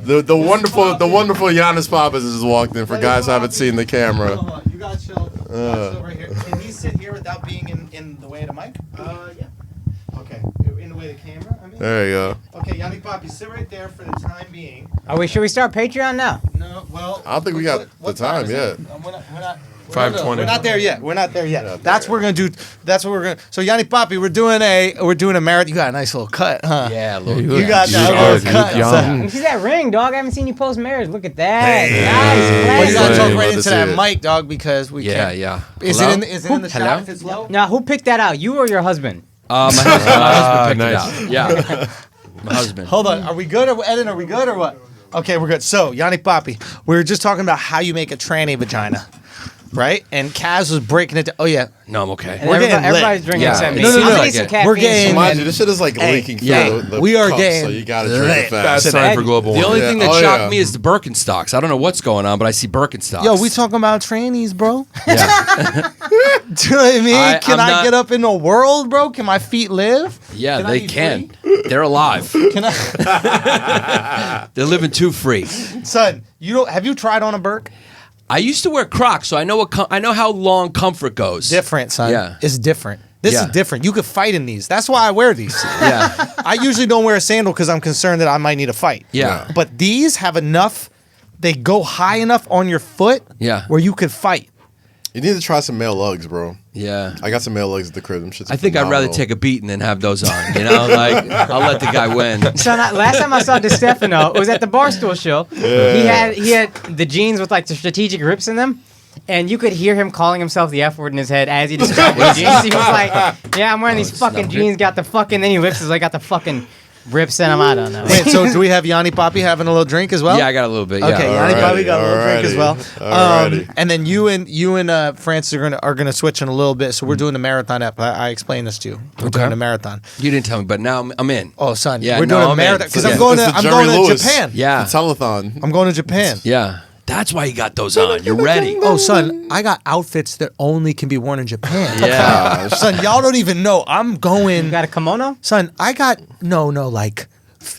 The wonderful Yannis Pappas has just walked in. For guys who haven't seen the camera. Hold on, you got chill. Right here. Can he sit here without being in the way of the mic? Yeah. Okay. In the way of the camera, I mean? There you go. Okay, Yanni Papi, sit right there for the time being. Should we start Patreon now? No, well. I don't think we got the time is yet. it? We're not. 5:20. We're not there yet. That's what we're gonna do. That's what we're gonna. So Yanni Papi, we're doing a marathon. You got a nice little cut, huh? Yeah, You got that You little look cut. young. See that ring, dog? I haven't seen you post marriage. Look at that. Hey. Well, Nice. you Classy. gotta talk Love right to into see that it. mic, dog, because we can't. Yeah. Is Hello? it in the Hello? shot if it's low? Now, who picked that out? You or your husband? My husband picked nice. it out. Yeah. My husband. Hold on. Are we good? Eden, are we good or what? Okay, we're good. So, Yanni Papi, we were just talking about how you make a tranny vagina. right? And Kaz was breaking it. Oh yeah, No, I'm okay. And We're getting lit. everybody's drinking Yeah. except me. No, no, I'm no. gonna need some caffeine. We're getting- Mind you, this shit is like leaking through yeah. the We are cups, getting so you gotta drink it Bad fast. sign for global The warming. only thing that Oh, shocked yeah. me is the Birkenstocks. I don't know what's going on, but I see Birkenstocks. yo, we talking about trannies, bro. Yeah, Do you know what I mean? Can I'm I not- get up in the world, bro? Can my feet live? yeah, Can I they be can. They're alive. Can I? They're living too free. Son, you don't. Have you tried on a Birk? I used to wear Crocs, so I know I know how long comfort goes. Different, son. Yeah. It's different. This Yeah. is different. You could fight in these. That's why I wear these. Yeah, I usually don't wear a sandal because I'm concerned that I might need a fight. yeah, But these have enough. They go high enough on your foot. Yeah. Where you could fight. You need to try some male lugs, bro. yeah. I got some male lugs at the crib. Them shit's I think I'd rather phenomenal. take a beating than have those on. You know, like I'll let the guy win. So last time I saw DeStefano, it was at the Barstool show. He had the jeans with like the strategic rips in them. And you could hear him calling himself the F word in his head as he described the jeans. He was like, "Yeah, I'm wearing these fucking jeans. Got the fucking." Then he lifts his, like, got the fucking rips in them. I don't know. Wait, so do we have Yanni Poppy having a little drink as well? Yeah, I got a little bit. Yeah. Okay, Yanni Alrighty, Poppy got a little drink as well. alrighty. And then you and Francis are gonna switch in a little bit. So we're doing the marathon ep. I explained this to you. We're doing a marathon. You didn't tell me, but now I'm in. Oh, son, Yeah, we're no, doing a I'm in. marathon because Yeah. I'm going It's to the I'm Jerry going to Lewis. Japan. Yeah, The telethon. I'm going to Japan. yeah. That's why you got those on. You're ready. Oh, son, I got outfits that only can be worn in Japan. Yeah. Son, y'all don't even know. I'm going. You got a kimono? Son, I got like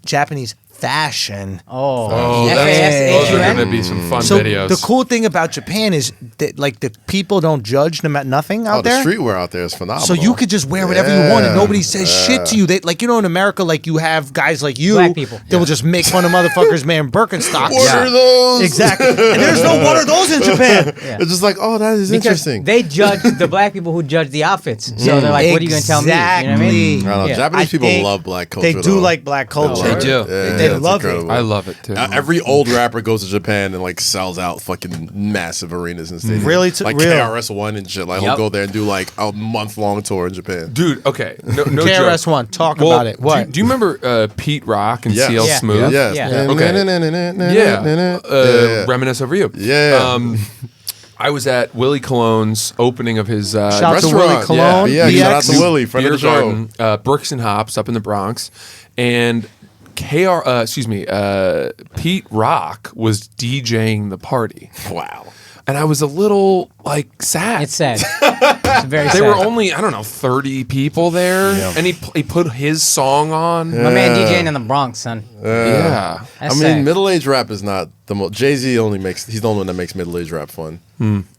Japanese fashion. Oh, Oh, those are FASHUN? going to be some fun So videos. the cool thing about Japan is that like the people don't judge nothing out Oh, the there. streetwear out there is phenomenal. So you could just wear whatever you want and Yeah. nobody says shit to you. They like in America, like you have guys like you Black people. that will just make fun of motherfuckers, man, Birkenstocks. order those. Exactly. And there's no one of those in Japan. It's just like, oh, that is Because interesting. they judge the black people who judge the outfits. So they're like, what are you going to tell me? You know what I mean? I don't know. Yeah. Japanese I people think love black culture. They do though. like black culture. They do. They it's love it. incredible. I love it too. Every old rapper goes to Japan and like sells out fucking massive arenas and stadiums. Really? Like Real? KRS-One and shit. Like he'll Yep. go there and do like a month-long tour in Japan. Dude, okay. No joke. KRS-One, talk Well, about it. What? Do you remember Pete Rock and Yes. CL Yeah. Smooth? Yes. Yeah. Okay. Yeah. Reminisce over you. Yeah. I was at Willie Cologne's opening of his Shout out to Restaurant. Willie Cologne. Yeah, BX. shout out to Willie, friend beer of the show. garden, Bricks and Hops up in the Bronx, and Pete Rock was DJing the party. Wow. And I was a little like sad. It's sad. It's very They sad. were only, I don't know, 30 people there, and he put his song on. My man DJing in the Bronx, son. Yeah. That's I mean, sad. middle-aged rap is not the most. Jay-Z he's the only one that makes middle-aged rap fun.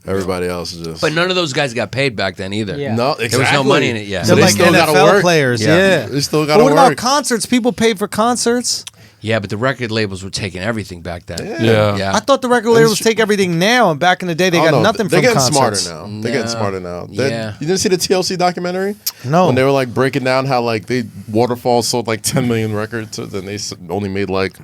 Everybody else is just. But none of those guys got paid back then either. Yeah. no, exactly. There was no money in it yet. So They're they like still gotta NFL work. players. Yeah. Yeah. They still But gotta what about work. concerts? People paid for concerts. Yeah, but the record labels were taking everything back then. Yeah. I thought the record labels take everything now, and back in the day they I got don't know. nothing They're from getting concerts. smarter now. They're getting smarter now. Yeah. You didn't see the TLC documentary? No. When they were like breaking down how like Waterfall sold like 10 million records, then they only made like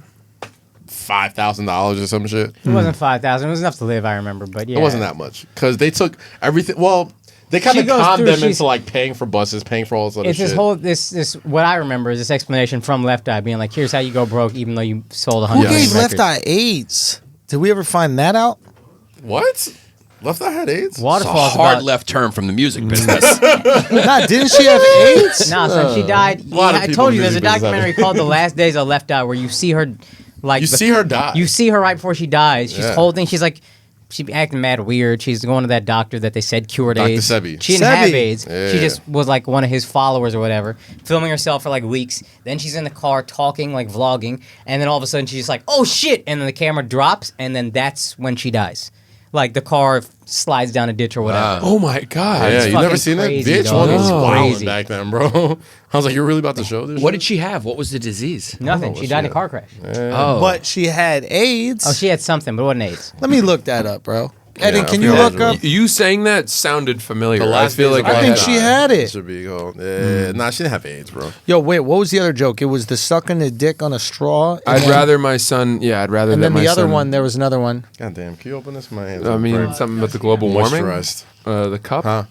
$5,000 or some shit. It wasn't 5,000. It was enough to live, I remember. But yeah. It wasn't that much because they took everything. Well, they kind She of goes conned through- them she's- into like paying for buses, paying for all this other It's shit. this whole this what I remember is this explanation from Left Eye being like, here's how you go broke even though you sold Who 100 million gave Left records. Eye AIDS? Did we ever find that out? What? Left Eye had AIDS? It's a Waterfall's hard about, left turn from the music business. Nah, didn't she have AIDS? Nah, son, she died. lot of I people told in you there's a music business have documentary it. called The Last Days of Left Eye where you see her like You see her die. You see her right before she dies. She's Yeah. holding. She's like, she acting mad weird. She's going to that doctor that they said cured Dr. AIDS. Sebi. She didn't have Sebi. AIDS. Yeah. She just was like one of his followers or whatever, filming herself for like weeks. Then she's in the car talking, like vlogging, and then all of a sudden she's just like, "Oh shit!" And then the camera drops, and then that's when she dies. Like the car slides down a ditch or whatever. Oh my God. Yeah, you never fucking seen crazy, it? VH1 dog. was No. wild Crazy. back then, bro. I was like, you're really about to show this? What shit? did she have? What was the disease? Nothing. what She she died in a had. car crash. Oh. But she had AIDS. Oh, she had something, but it wasn't AIDS. Let me look that up, bro. Eddie, Yeah, can I you forgot look it. up? You saying that sounded familiar. The I last feel days like of I think Left she Eye. had it. Should be called. Yeah, nah, she didn't have AIDS, bro. Yo, wait, what was the other joke? It was the sucking the dick on a straw. and I'd then- rather my son. Yeah, I'd rather. And that then my the other son- one, there was another one. God damn, can you open this? My hands. I are mean, burnt. something about the global warming. Moisturized. The cup. Huh?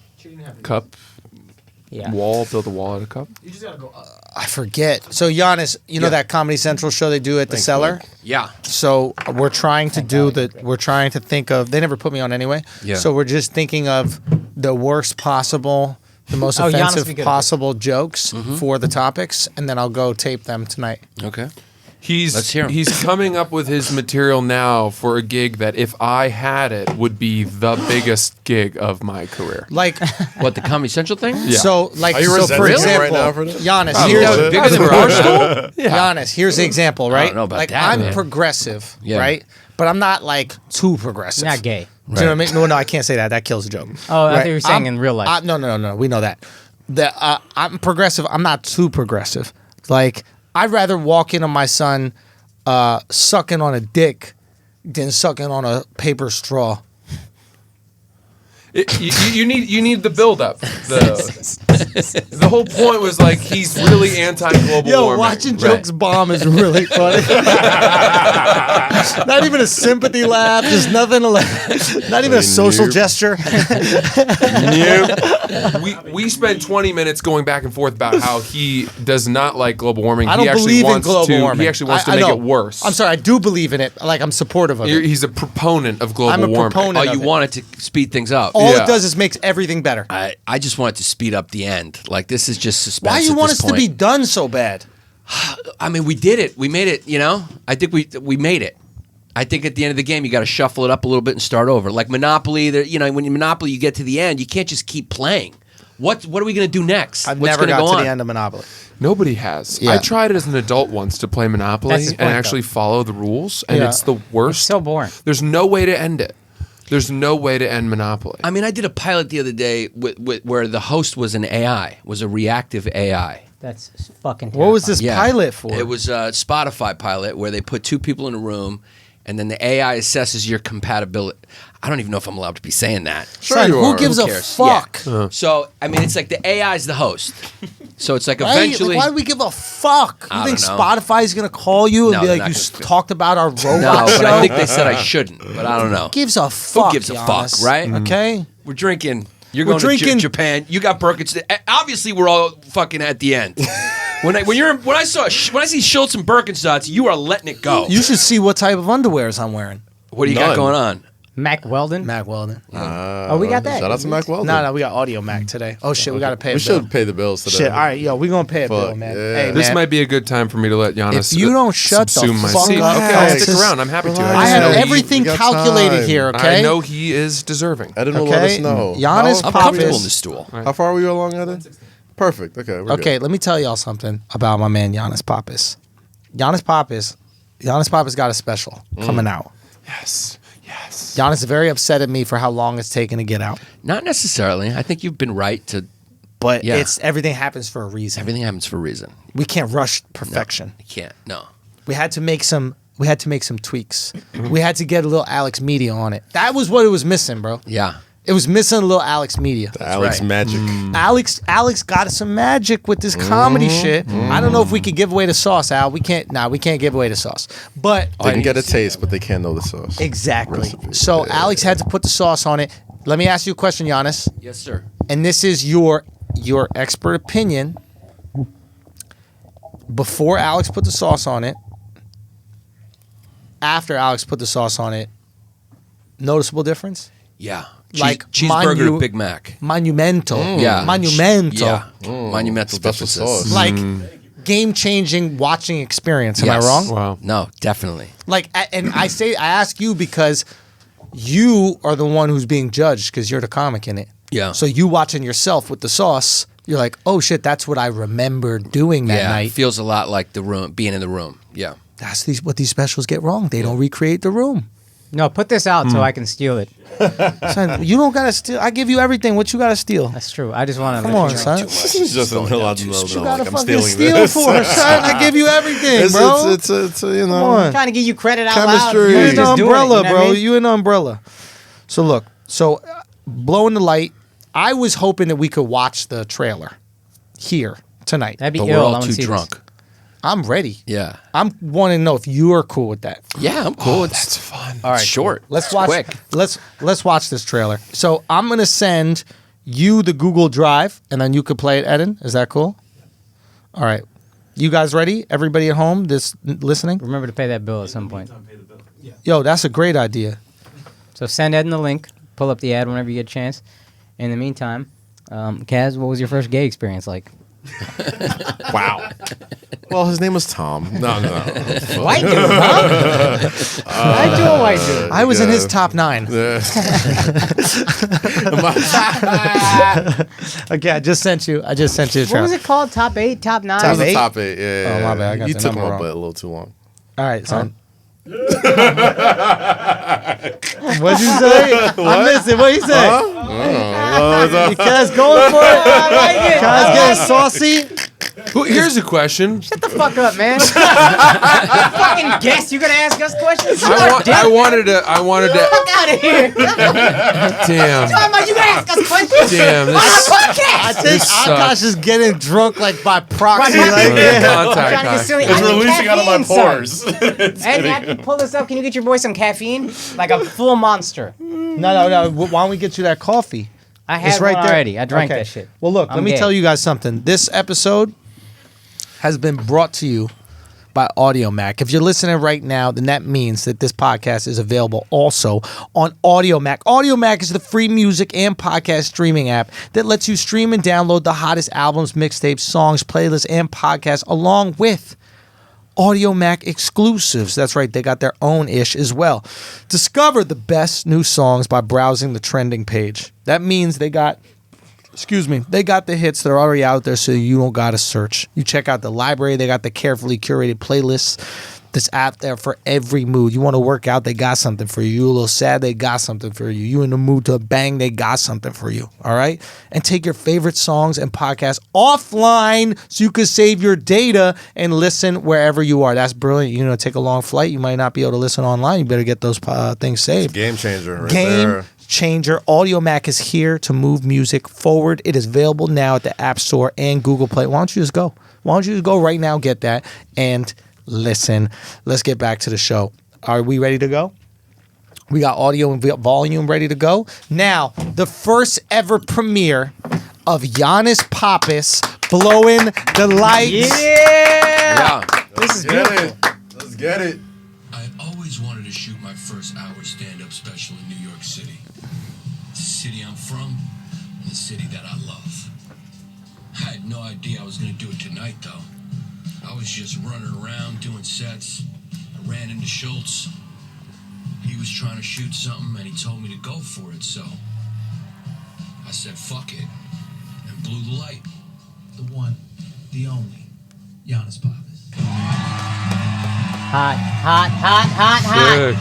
Cup. Yeah. Build a wall at a cup. I forget. So Yannis, you know that Comedy Central show they do at the Cellar? Yeah. So we're trying to think of, they never put me on anyway. Yeah. So we're just thinking of the worst possible, the most Oh, Giannis would be offensive good at possible jokes for the topics, and then I'll go tape them tonight. Okay. He's Let's hear him. he's coming up with his material now for a gig that if I had it would be the biggest gig of my career. Like, What, the Comedy Central thing? Yeah. so, like, Are you so for resenting him example, right now for this? Giannis, Yeah, here's, bigger than Barstool? Giannis, here's the example, right? don't know about like, that, I'm man. progressive, Yeah. right? But I'm not like too progressive. Not gay. Do you know what I mean? No, I can't say that. That kills the joke. Oh, I thought you were saying I'm- in real life. No. We know that. I'm progressive. I'm not too progressive. Like, I'd rather walk in on my son sucking on a dick than sucking on a paper straw. You need the build up. The whole point was like he's really anti-global warming. Watching jokes bomb is really funny. Not even a sympathy laugh. Just nothing. Not even a social gesture. We spent 20 minutes going back and forth about how he does not like global warming. I don't he actually believe in wants global to. warming. He actually wants I to make know. it worse. I'm sorry. I do believe in it. Like, I'm supportive of it. He's a proponent of global I'm a warming. proponent. Oh, of you it. want it to speed things up. All Yeah. it does is makes everything better. I just want it to speed up the end. Like, this is just suspense. Why you at want this us to be point. done so bad? I mean, we did it. We made it, you know? I think we made it. I think at the end of the game, you got to shuffle it up a little bit and start over. Like Monopoly, when you Monopoly, you get to the end, you can't just keep playing. What are we going to do next? I've What's never gonna got go to on? the end of Monopoly. Nobody has. Yeah. I tried it as an adult once to play Monopoly That's the and point, actually follow the rules, and Yeah. it's the worst. It's so boring. There's no way to end it. There's no way to end Monopoly. I mean, I did a pilot the other day where the host was an AI, was a reactive AI. That's fucking terrifying. What was this Yeah. pilot for? It was a Spotify pilot where they put two people in a room, and then the AI assesses your compatibility. I don't even know if I'm allowed to be saying that. Sure Son, you who are. gives Who a cares? fuck? Yeah. So, I mean, it's like the AI is the host. So it's like Right? eventually. Like, why do we give a fuck? I You think don't know. Spotify's gonna call you and No, be they're like, not you gonna- talked about our robot no, show? but I think they said I shouldn't. But I don't know. gives a fuck. gives a fuck, Giannis. right? Okay. We're drinking. You're We're going to drinking- Japan. You got Birkenstock. Obviously, we're all fucking at the end. When I see Schulz and Birkenstocks, you are letting it go. You should see what type of underwears I'm wearing. What do you got None. going on? Mac Weldon? Mac Weldon. Oh, we got that. Shout out to Mac Weldon. No, we got Audio Mac today. Oh shit, we gotta pay. We a bill. should pay the bills today. Shit. All right, yo, we gonna pay a bill, Fuck, man. yeah. Hey, This man. might be a good time for me to let Giannis. If you don't shut the subsume my fuck seat. up, Okay, I'll Alex. stick around. I'm happy to. Relax. I just have know You everything got calculated time. here. Okay. I know he is deserving. Edin will Okay. let us know. Giannis How- I'm Pappas. comfortable in this stool. How far were you along, Edin? Perfect. Okay. We're Okay, good. let me tell y'all something about my man Yannis Pappas. Yannis Pappas got a special coming out. Yes. Giannis is very upset at me for how long it's taken to get out. Not necessarily. I think you've been right to. But Yeah. it's everything happens for a reason. Everything happens for a reason. We can't rush perfection. You can't. No. We had to make some tweaks. We had to get a little Alex Media on it. That was what it was missing, bro. Yeah. It was missing a little Alex Media. Alex right. Magic. Alex got some magic with this comedy shit. I don't know if we could give away the sauce, Al. We can't give away the sauce. But They can get a taste, but they can't know the sauce. exactly. Recipe. So Yeah. Alex had to put the sauce on it. Let me ask you a question, Giannis. Yes, sir. And this is your expert opinion. Before Alex put the sauce on it, after Alex put the sauce on it, noticeable difference? Yeah. Like cheeseburger to monu- Big Mac. Monumental. Yeah. Monumental. Yeah. Monumental Special differences. sauce. Like game-changing watching experience. Am Yes. I wrong? Wow. No, definitely. Like, and I ask you because you are the one who's being judged because you're the comic in it. Yeah. So you watching yourself with the sauce, you're like, oh shit, that's what I remember doing that Yeah. It night. feels a lot like the room, being in the room. Yeah. That's what these specials get wrong. They don't recreate the room. No, put this out so I can steal it. Son, you don't gotta steal. I give you everything. What you gotta steal? That's true. I just want to Come on, son. He's just allowed to know. What you like, gotta I'm fucking stealing steal this. for, son? I give you everything, bro. It's you know. Come on. I'm trying to give you credit out Chemistry. loud. You're You're in just the doing it, umbrella, you know what bro. I mean? You in the umbrella. So look, blowing the light. I was hoping that we could watch the trailer here tonight. That'd be But ill. we're I all wanna too see this. drunk. I'm ready. Yeah. I'm wanting to know if you are cool with that. Yeah, I'm cool. That's fun. All right, short. Let's It's watch. quick. Let's watch this trailer. So I'm gonna send you the Google Drive, and then you could play it, Eden. Is that cool? All right. You guys ready? Everybody at home listening? Remember to pay that bill at some point. Yo, that's a great idea. So send Eden the link. Pull up the ad whenever you get a chance. In the meantime, Kaz, what was your first gay experience like? Wow. Well, his name was Tom. No. White dude, huh? White dude, white dude. I was in his top 9. Okay, I just sent you. What was it called? Top 8? Top 9? That was the 8? top 8. Yeah. Oh, my bad. I got You the took number him up wrong. a little too long. All right, son. What'd you say? I missed it. What'd you say? Kaz going for it. I like it. Kaz getting saucy. Well, here's a question. Shut the fuck up, man. Fucking guess. You gonna ask us questions? I wanted to. Fuck out of here. Damn. You gonna ask us questions? Damn. On This, a podcast. I think This sucks. Akash is getting drunk like by proxy. Right. Like, yeah. I'm trying to get Contact. silly. It's I need releasing out of my caffeine, son. pores. Eddie, I can pull this up. Can you get your boy some caffeine? Like a full monster. No. Why don't we get you that coffee? I had one already. I drank that shit. Well, look, let I'm me gay. tell you guys something. This episode has been brought to you by Audio Mac. If you're listening right now, then that means that this podcast is available also on Audio Mac. Audio Mac is the free music and podcast streaming app that lets you stream and download the hottest albums, mixtapes, songs, playlists, and podcasts along with Audio Mac exclusives. That's right, they got their own ish as well. Discover the best new songs by browsing the trending page. That means they got the hits that are already out there, so you don't gotta search. You check out the library, they got the carefully curated playlists that's out there for every mood. You want to work out, they got something for you. You a little sad, they got something for you. You in the mood to bang, they got something for you. All right? And take your favorite songs and podcasts offline so you can save your data and listen wherever you are. That's brilliant. You know, take a long flight, you might not be able to listen online. You better get those things saved. Game changer right Game there. changer. Audio Mac is here to move music forward. It is available now at the App Store and Google Play. Why don't you just go? Why don't you just go right now, get that, and listen. Let's get back to the show. Are we ready to go? We got audio and volume ready to go. Now, the first ever premiere of Yannis Pappas blowing the lights. Yeah. This is beautiful. Let's get it. I always wanted to shoot my first hour stand-up special in New York City. It's the city I'm from, and the city that I love. I had no idea I was going to do it tonight, though. I was just running around doing sets. I ran into Schulz. He was trying to shoot something, and he told me to go for it, so I said, fuck it, and blew the light. The one, the only, Yannis Pappas. Hot. Sick.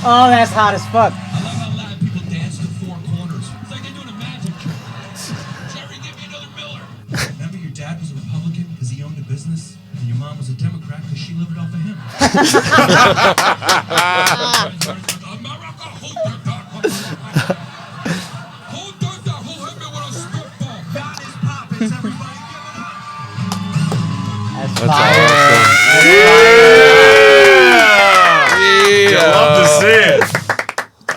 Oh, that's hot as fuck. I love how loud people dance to four corners. It's like they're doing a magic trick. Jerry, give me another Miller. Remember your dad was a Republican because he owned a business, and your mom was a Democrat because she lived it off of him. America, who did that? Who did that? Who hit me with a spitball? Yannis Pappas, everybody give it up. That's fire. Love to see it.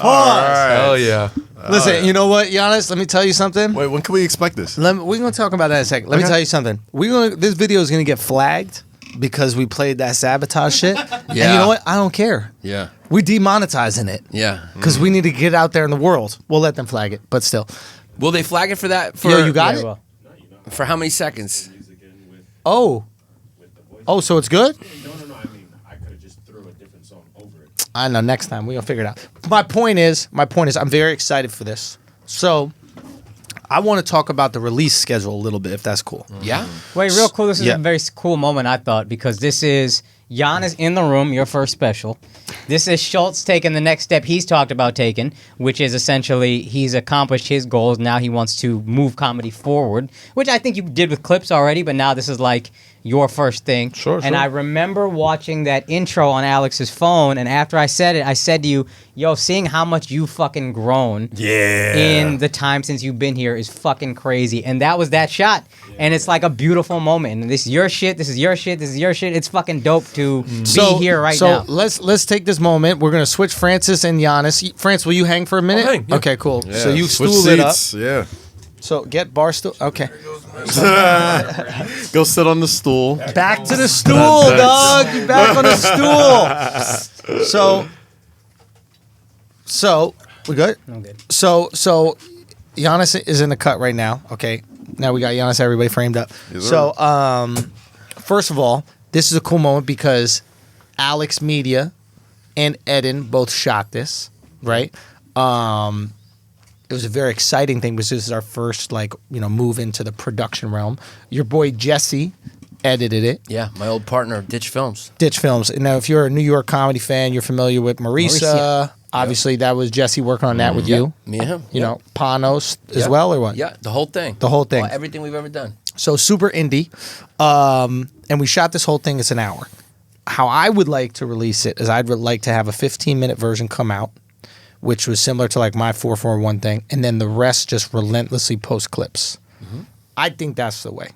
Hell yeah. Listen, you know what, Giannis? Let me tell you something. Wait, when can we expect this? We're gonna talk about that in a second. Let me tell you something. This video is gonna get flagged because we played that sabotage shit. And you know what? I don't care. Yeah. We demonetizing it. Yeah. Because we need to get out there in the world. We'll let them flag it, but still. Will they flag it for that? For, Yo, you got it? well. For how many seconds? Oh, so it's good? No. I mean, I could have just threw a different song over it. I know. Next time we're gonna figure it out. My point is, I'm very excited for this. So, I want to talk about the release schedule a little bit, if that's cool. Yeah. Wait, real cool. This is Yeah. a very cool moment, I thought, because this is Yannis in the room, your first special. This is Schulz taking the next step he's talked about taking, which is essentially he's accomplished his goals. Now he wants to move comedy forward, which I think you did with clips already, but now this is like your first thing. Sure. And I remember watching that intro on Alex's phone, and after I said it, I said to you, yo, seeing how much you fucking grown in the time since you've been here is fucking crazy. And that was that shot. And it's like a beautiful moment. And this is your shit, this is your shit, this is your shit. It's fucking dope to be here right now. So let's take this moment. We're gonna switch Francis and Giannis. France, will you hang for a minute? I'll hang, yeah. Okay, cool. Yeah, So you switch stool it up. seats. Yeah. So get Barstool. Okay. Go sit on the stool. Back to the stool, dog. You back on the stool. So we good? I'm good. So Yannis is in the cut right now. Okay. Now we got Yannis, everybody framed up. Yes, So first of all, this is a cool moment because Alex Media and Eden both shot this, right? It was a very exciting thing because this is our first move into the production realm. Your boy Jesse edited it. Yeah, my old partner, Ditch Films. Ditch Films. Now, if you're a New York comedy fan, you're familiar with Marisa. Obviously, that was Jesse working on that with you. Me and him. You know, Panos as well, or what? Yeah, the whole thing. The whole thing. Everything we've ever done. So super indie. And we shot this whole thing. It's an hour. How I would like to release it is I'd like to have a 15-minute version come out, which was similar to like my 441 thing, and then the rest just relentlessly post clips. Mm-hmm. I think that's the way.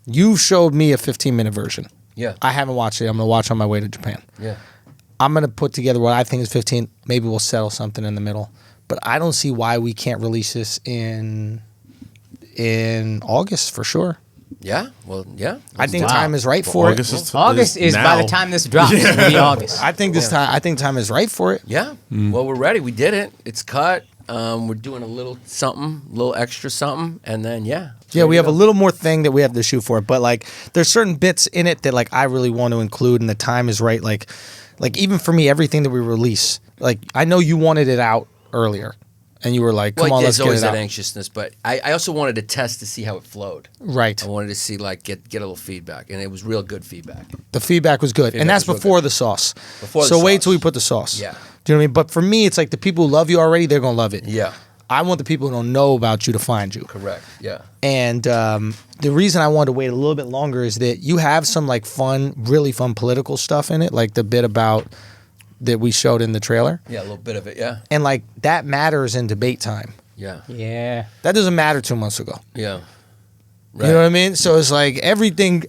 You showed me a 15-minute version. Yeah. I haven't watched it. I'm going to watch on my way to Japan. Yeah. I'm going to put together what I think is 15. Maybe we'll settle something in the middle. But I don't see why we can't release this in August for sure. Yeah. Well, yeah. I think Wow. time is right for August it. August is by the now. time this drops. It'll be August. I think time is right for it. Yeah. Well, we're ready. We did it. It's cut. We're doing a little something, a little extra something, and then Yeah, we have a little more thing that we have to shoot for, but like there's certain bits in it that like I really want to include, and the time is right. Like even for me, everything that we release, like I know you wanted it out earlier, and you were like, "Come on, let's there's get always it out." that anxiousness, but I also wanted to test to see how it flowed. Right. I wanted to see get a little feedback, and it was real good feedback. The feedback was good, and Feedback that's was real before good. the sauce. Before the so wait sauce. till we put the sauce. Yeah. Do you know what I mean? But for me, it's like the people who love you already, they're gonna love it. Yeah. I want the people who don't know about you to find you. Correct. Yeah. And the reason I wanted to wait a little bit longer is that you have some like fun, really fun political stuff in it, like the bit about that we showed in the trailer. Yeah, a little bit of it. Yeah. And like that matters in debate time. Yeah. Yeah. That doesn't matter 2 months ago. Yeah. You know what I mean? So it's like everything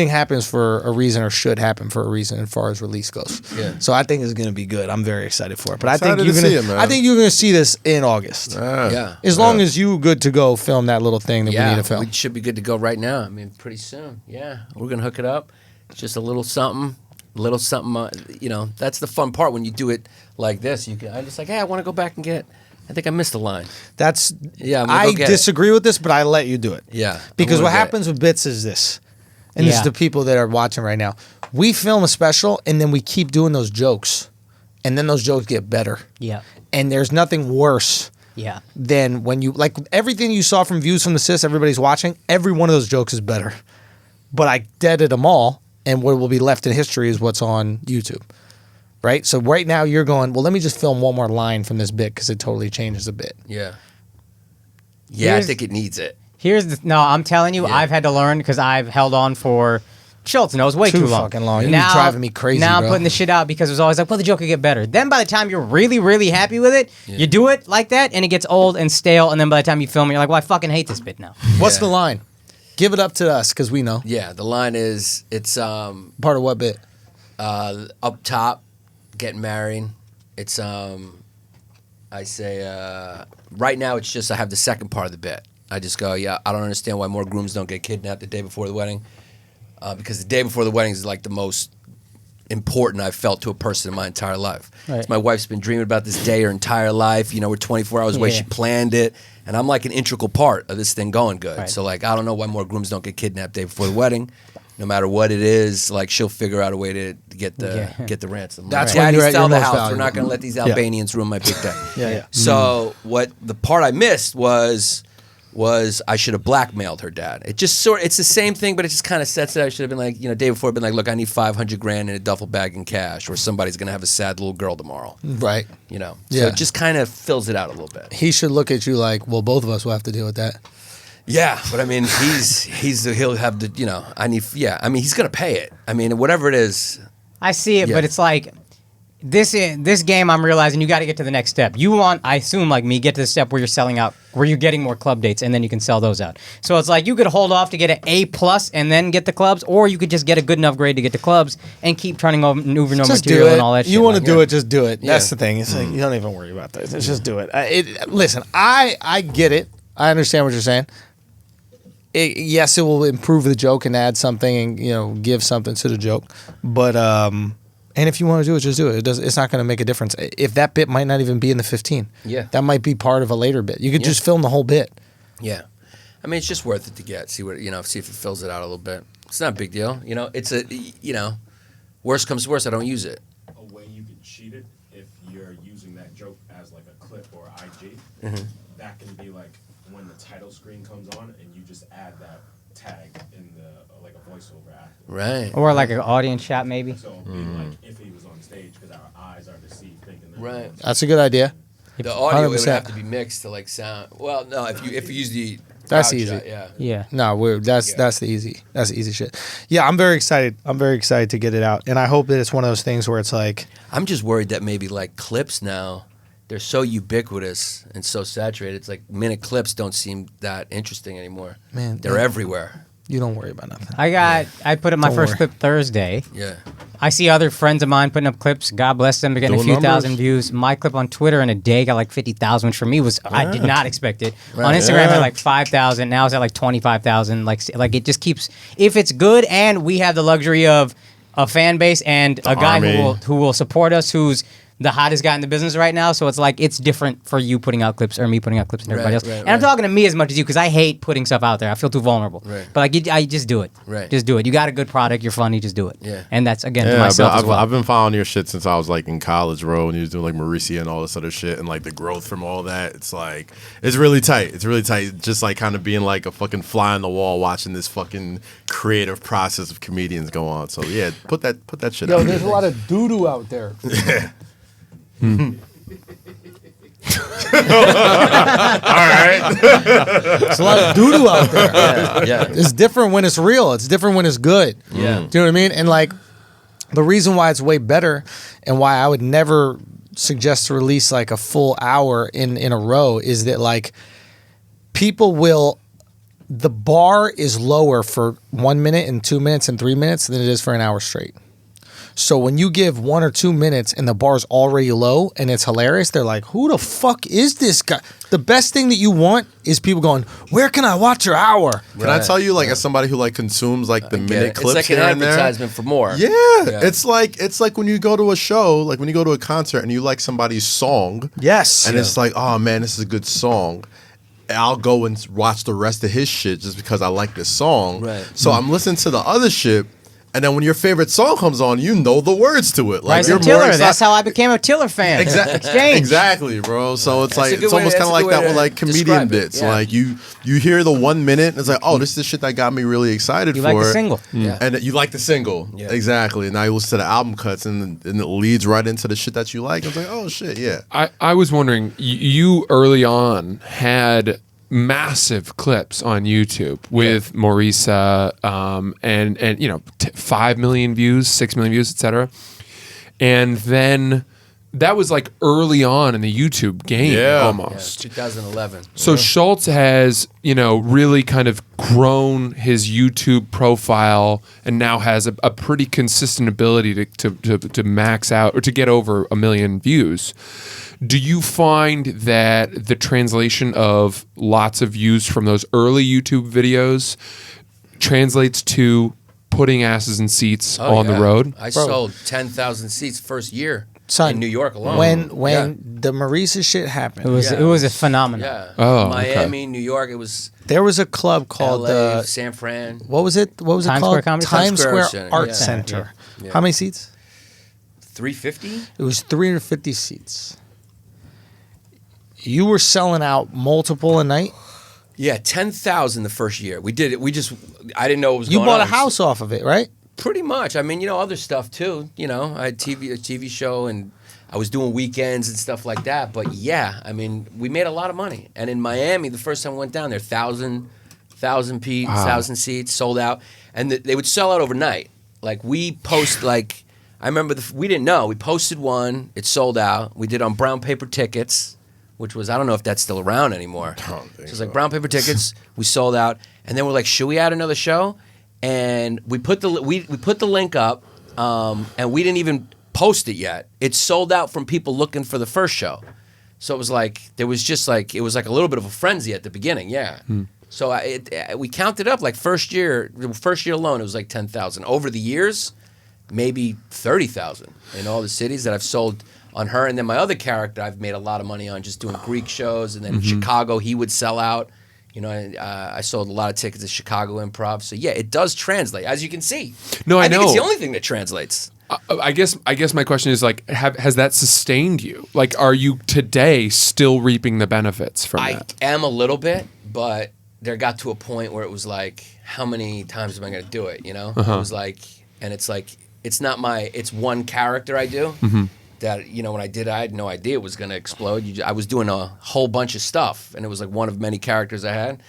happens for a reason or should happen for a reason as far as release goes. Yeah. So I think it's going to be good. I'm very excited for it. But Excited I think to see you're it, man. I think you're going to see this in August. Yeah. As long as you good to go film that little thing that we need to film. we should be good to go right now. I mean, pretty soon. Yeah, we're gonna hook it up. It's just a little something. That's the fun part when you do it like this. I'm just like, hey, I want to go back and get. I think I missed a line. That's Yeah, I'm gonna I go get it. disagree with this, but I let you do it. Yeah, Because I'm what gonna get happens with bits is this. And this is Yeah. the people that are watching right now. We film a special and then we keep doing those jokes. And then those jokes get better. Yeah. And there's nothing worse Yeah. than when you like everything you saw from Views from the Sis, everybody's watching, every one of those jokes is better. But I deaded them all, and what will be left in history is what's on YouTube. Right? So right now you're going, well, let me just film one more line from this bit because it totally changes a bit. Yeah. Yeah, Here's- I think it needs it. No, I'm telling you, Yeah. I've had to learn because I've held on for Schulz knows way Too too long. fucking long. You're driving me crazy, Now bro. I'm putting the shit out because it was always like, well, the joke could get better. Then by the time you're really, really happy with it, you do it like that, and it gets old and stale. And then by the time you film it, you're like, well, I fucking hate this bit now. What's Yeah. the line? Give it up to us because we know. Yeah, the line is it's Part of what bit? up top, getting married. It's I say right now it's just I have the second part of the bit. I just go, yeah, I don't understand why more grooms don't get kidnapped the day before the wedding, because the day before the wedding is like the most important I've felt to a person in my entire life. Right. My wife's been dreaming about this day her entire life. You know, we're 24 hours away. Yeah. She planned it, and I'm like an integral part of this thing going good. Right. So like, I don't know why more grooms don't get kidnapped day before the wedding. No matter what it is, like she'll figure out a way to get the ransom. That's like, when Daddy, you're at sell your the most house. We're valuable. not going to let these Albanians ruin my big day. Yeah. So what the part I missed was I should have blackmailed her dad. It just it's the same thing, but it just kind of sets it up. I should have been like, day before, been like, look, I need $500,000 in a duffel bag in cash, or somebody's gonna have a sad little girl tomorrow. Right. So Yeah. it just kind of fills it out a little bit. He should look at you like, well, both of us will have to deal with that. Yeah, but I mean, he'll have the I mean, he's gonna pay it. I mean, whatever it is. I see it, Yeah. but it's like this game. I'm realizing you got to get to the next step. You want, I assume, like me, get to the step where you're selling out, where you're getting more club dates, and then you can sell those out. So it's like you could hold off to get an A+ and then get the clubs, or you could just get a good enough grade to get the clubs and keep turning over maneuver no Just material do it. and all that. You shit. want to Like, do it, just do it. That's Yeah. the thing. It's like you don't even worry about that. Just do it. Listen, I get it. I understand what you're saying. Yes, it will improve the joke and add something and, you know, give something to the joke. But and if you want to do it, just do it. It's not going to make a difference. If that bit might not even be in the 15. Yeah. That might be part of a later bit. You could just film the whole bit. Yeah. I mean, it's just worth it to get. See what, you know, see if it fills it out a little bit. It's not a big deal. You know, it's a, you know, worst comes to worst, I don't use it. A way you can cheat it if you're using that joke as like a clip or IG. That can be like when the title screen comes on and you just add that tag in the like a voiceover after. Right. Or like an audience shot, maybe. So it'd be like if he was on stage because our eyes are deceived thinking that. Right. That's a good idea. The audio would 100%. have to be mixed to like sound. Well, no, if you use the That's crowd easy. shot, yeah. Yeah. No, that's the easy shit. Yeah, I'm very excited. I'm very excited to get it out, and I hope that it's one of those things where it's like, I'm just worried that maybe like clips now, they're so ubiquitous and so saturated. It's like minute clips don't seem that interesting anymore. Man, They're everywhere. you don't worry about nothing. I put up my Don't first worry. clip Thursday. Yeah. I see other friends of mine putting up clips. God bless them. They're getting Doing a few numbers. thousand views. My clip on Twitter in a day got like 50,000, which for me was, I did not expect it. On Instagram, it had like 5,000. Now it's at like 25,000. Like it just keeps, if it's good and we have the luxury of a fan base and a guy army. who will support us, who's the hottest guy in the business right now. So it's like, it's different for you putting out clips or me putting out clips and everybody else. right, And I'm talking to me as much as you because I hate putting stuff out there. I feel too vulnerable. Right. But like, I just do it. Right. Just do it. You got a good product. You're funny. Just do it. Yeah. And that's, again, to Yeah, myself as I've, well. I've been following your shit since I was like in college, bro. And you was doing like Mauricia and all this other shit, and like the growth from all that. It's like it's really tight. It's really tight. Just like kind of being like a fucking fly on the wall, watching this fucking creative process of comedians go on. So yeah, put that shit out. there's a lot of doo doo out there. There's a lot of doo doo out there. Yeah. It's different when it's real. It's different when it's good. Yeah. Do you know what I mean? And like the reason why it's way better and why I would never suggest to release like a full hour in a row is that like people will, the bar is lower for 1 minute and 2 minutes and 3 minutes than it is for an hour straight. So when you give 1 or 2 minutes and the bar's already low and it's hilarious, they're like, who the fuck is this guy? The best thing that you want is people going, where can I watch your hour? Can I tell you, like, as somebody who like consumes like the Yeah. minute It's clips like an here and there? advertisement for more. Yeah. It's like when you go to a show, like when you go to a concert and you like somebody's song, Yes. and it's like, oh man, this is a good song. And I'll go and watch the rest of his shit just because I like this song. Right. So I'm listening to the other shit, and then when your favorite song comes on, you know the words to it. Like Bryson Tiller. That's how I became a Tiller fan. Exchange. Exactly, bro. So it's like a good it's almost way- kind of that's a like good that way with to like comedian describe it, bits. yeah. Like you hear the 1 minute, and it's like, oh, this is the shit that got me really excited You for like the it. single. Yeah. And you like the single, Yeah. exactly. And now you listen to the album cuts, and it leads right into the shit that you like. It's like, oh shit, yeah. I was wondering, you early on had massive clips on YouTube with Mauricia, and you know, 5 million views, 6 million views, etc. And then that was like early on in the YouTube game, Yeah. almost. 2011. So Schulz has, you know, really kind of grown his YouTube profile and now has a pretty consistent ability to max out or to get over 1 million views. Do you find that the translation of lots of views from those early YouTube videos translates to putting asses in seats on the road? I sold 10,000 seats first year Son, in New York alone. When the Marisa shit happened, It was a phenomenon. Yeah. Oh, Miami, New York, it was there was a club called LA, San Fran. what was it? What was it Times called? Square Comedy Times Center? Square Center, Art yeah. Center. Yeah. How many seats? 350? It was 350 seats. You were selling out multiple a night. Yeah, 10,000 the first year. We did it. I didn't know it was You going bought on. a house off of it, right? Pretty much. I mean, you know, other stuff too. You know, I had a TV show, and I was doing weekends and stuff like that. But yeah, I mean, we made a lot of money. And in Miami, the first time I went down there, 1,000 seats sold out, and they would sell out overnight. Like we post, like I remember we didn't know. We posted one, it sold out. We did on brown paper tickets, which was, I don't know if that's still around anymore. So it's like brown paper tickets. We sold out, and then we're like, should we add another show? And we put the link up, and we didn't even post it yet. It sold out from people looking for the first show. So it was like it was like a little bit of a frenzy at the beginning, yeah. So we counted up like first year alone, it was like 10,000. Over the years, maybe 30,000 in all the cities that I've sold on her. And then my other character, I've made a lot of money on just doing Greek shows. And then in Chicago, he would sell out. You know, I sold a lot of tickets at Chicago Improv. So yeah, it does translate, as you can see. No, I know. think it's the only thing that translates. I guess my question is like, has that sustained you? Like, are you today still reaping the benefits from that? I am a little bit, but there got to a point where it was like, how many times am I going to do it? You know, it was like, and it's like, it's one character I do. That, you know, when I did it, I had no idea it was going to explode. I was doing a whole bunch of stuff, and it was like one of many characters I had.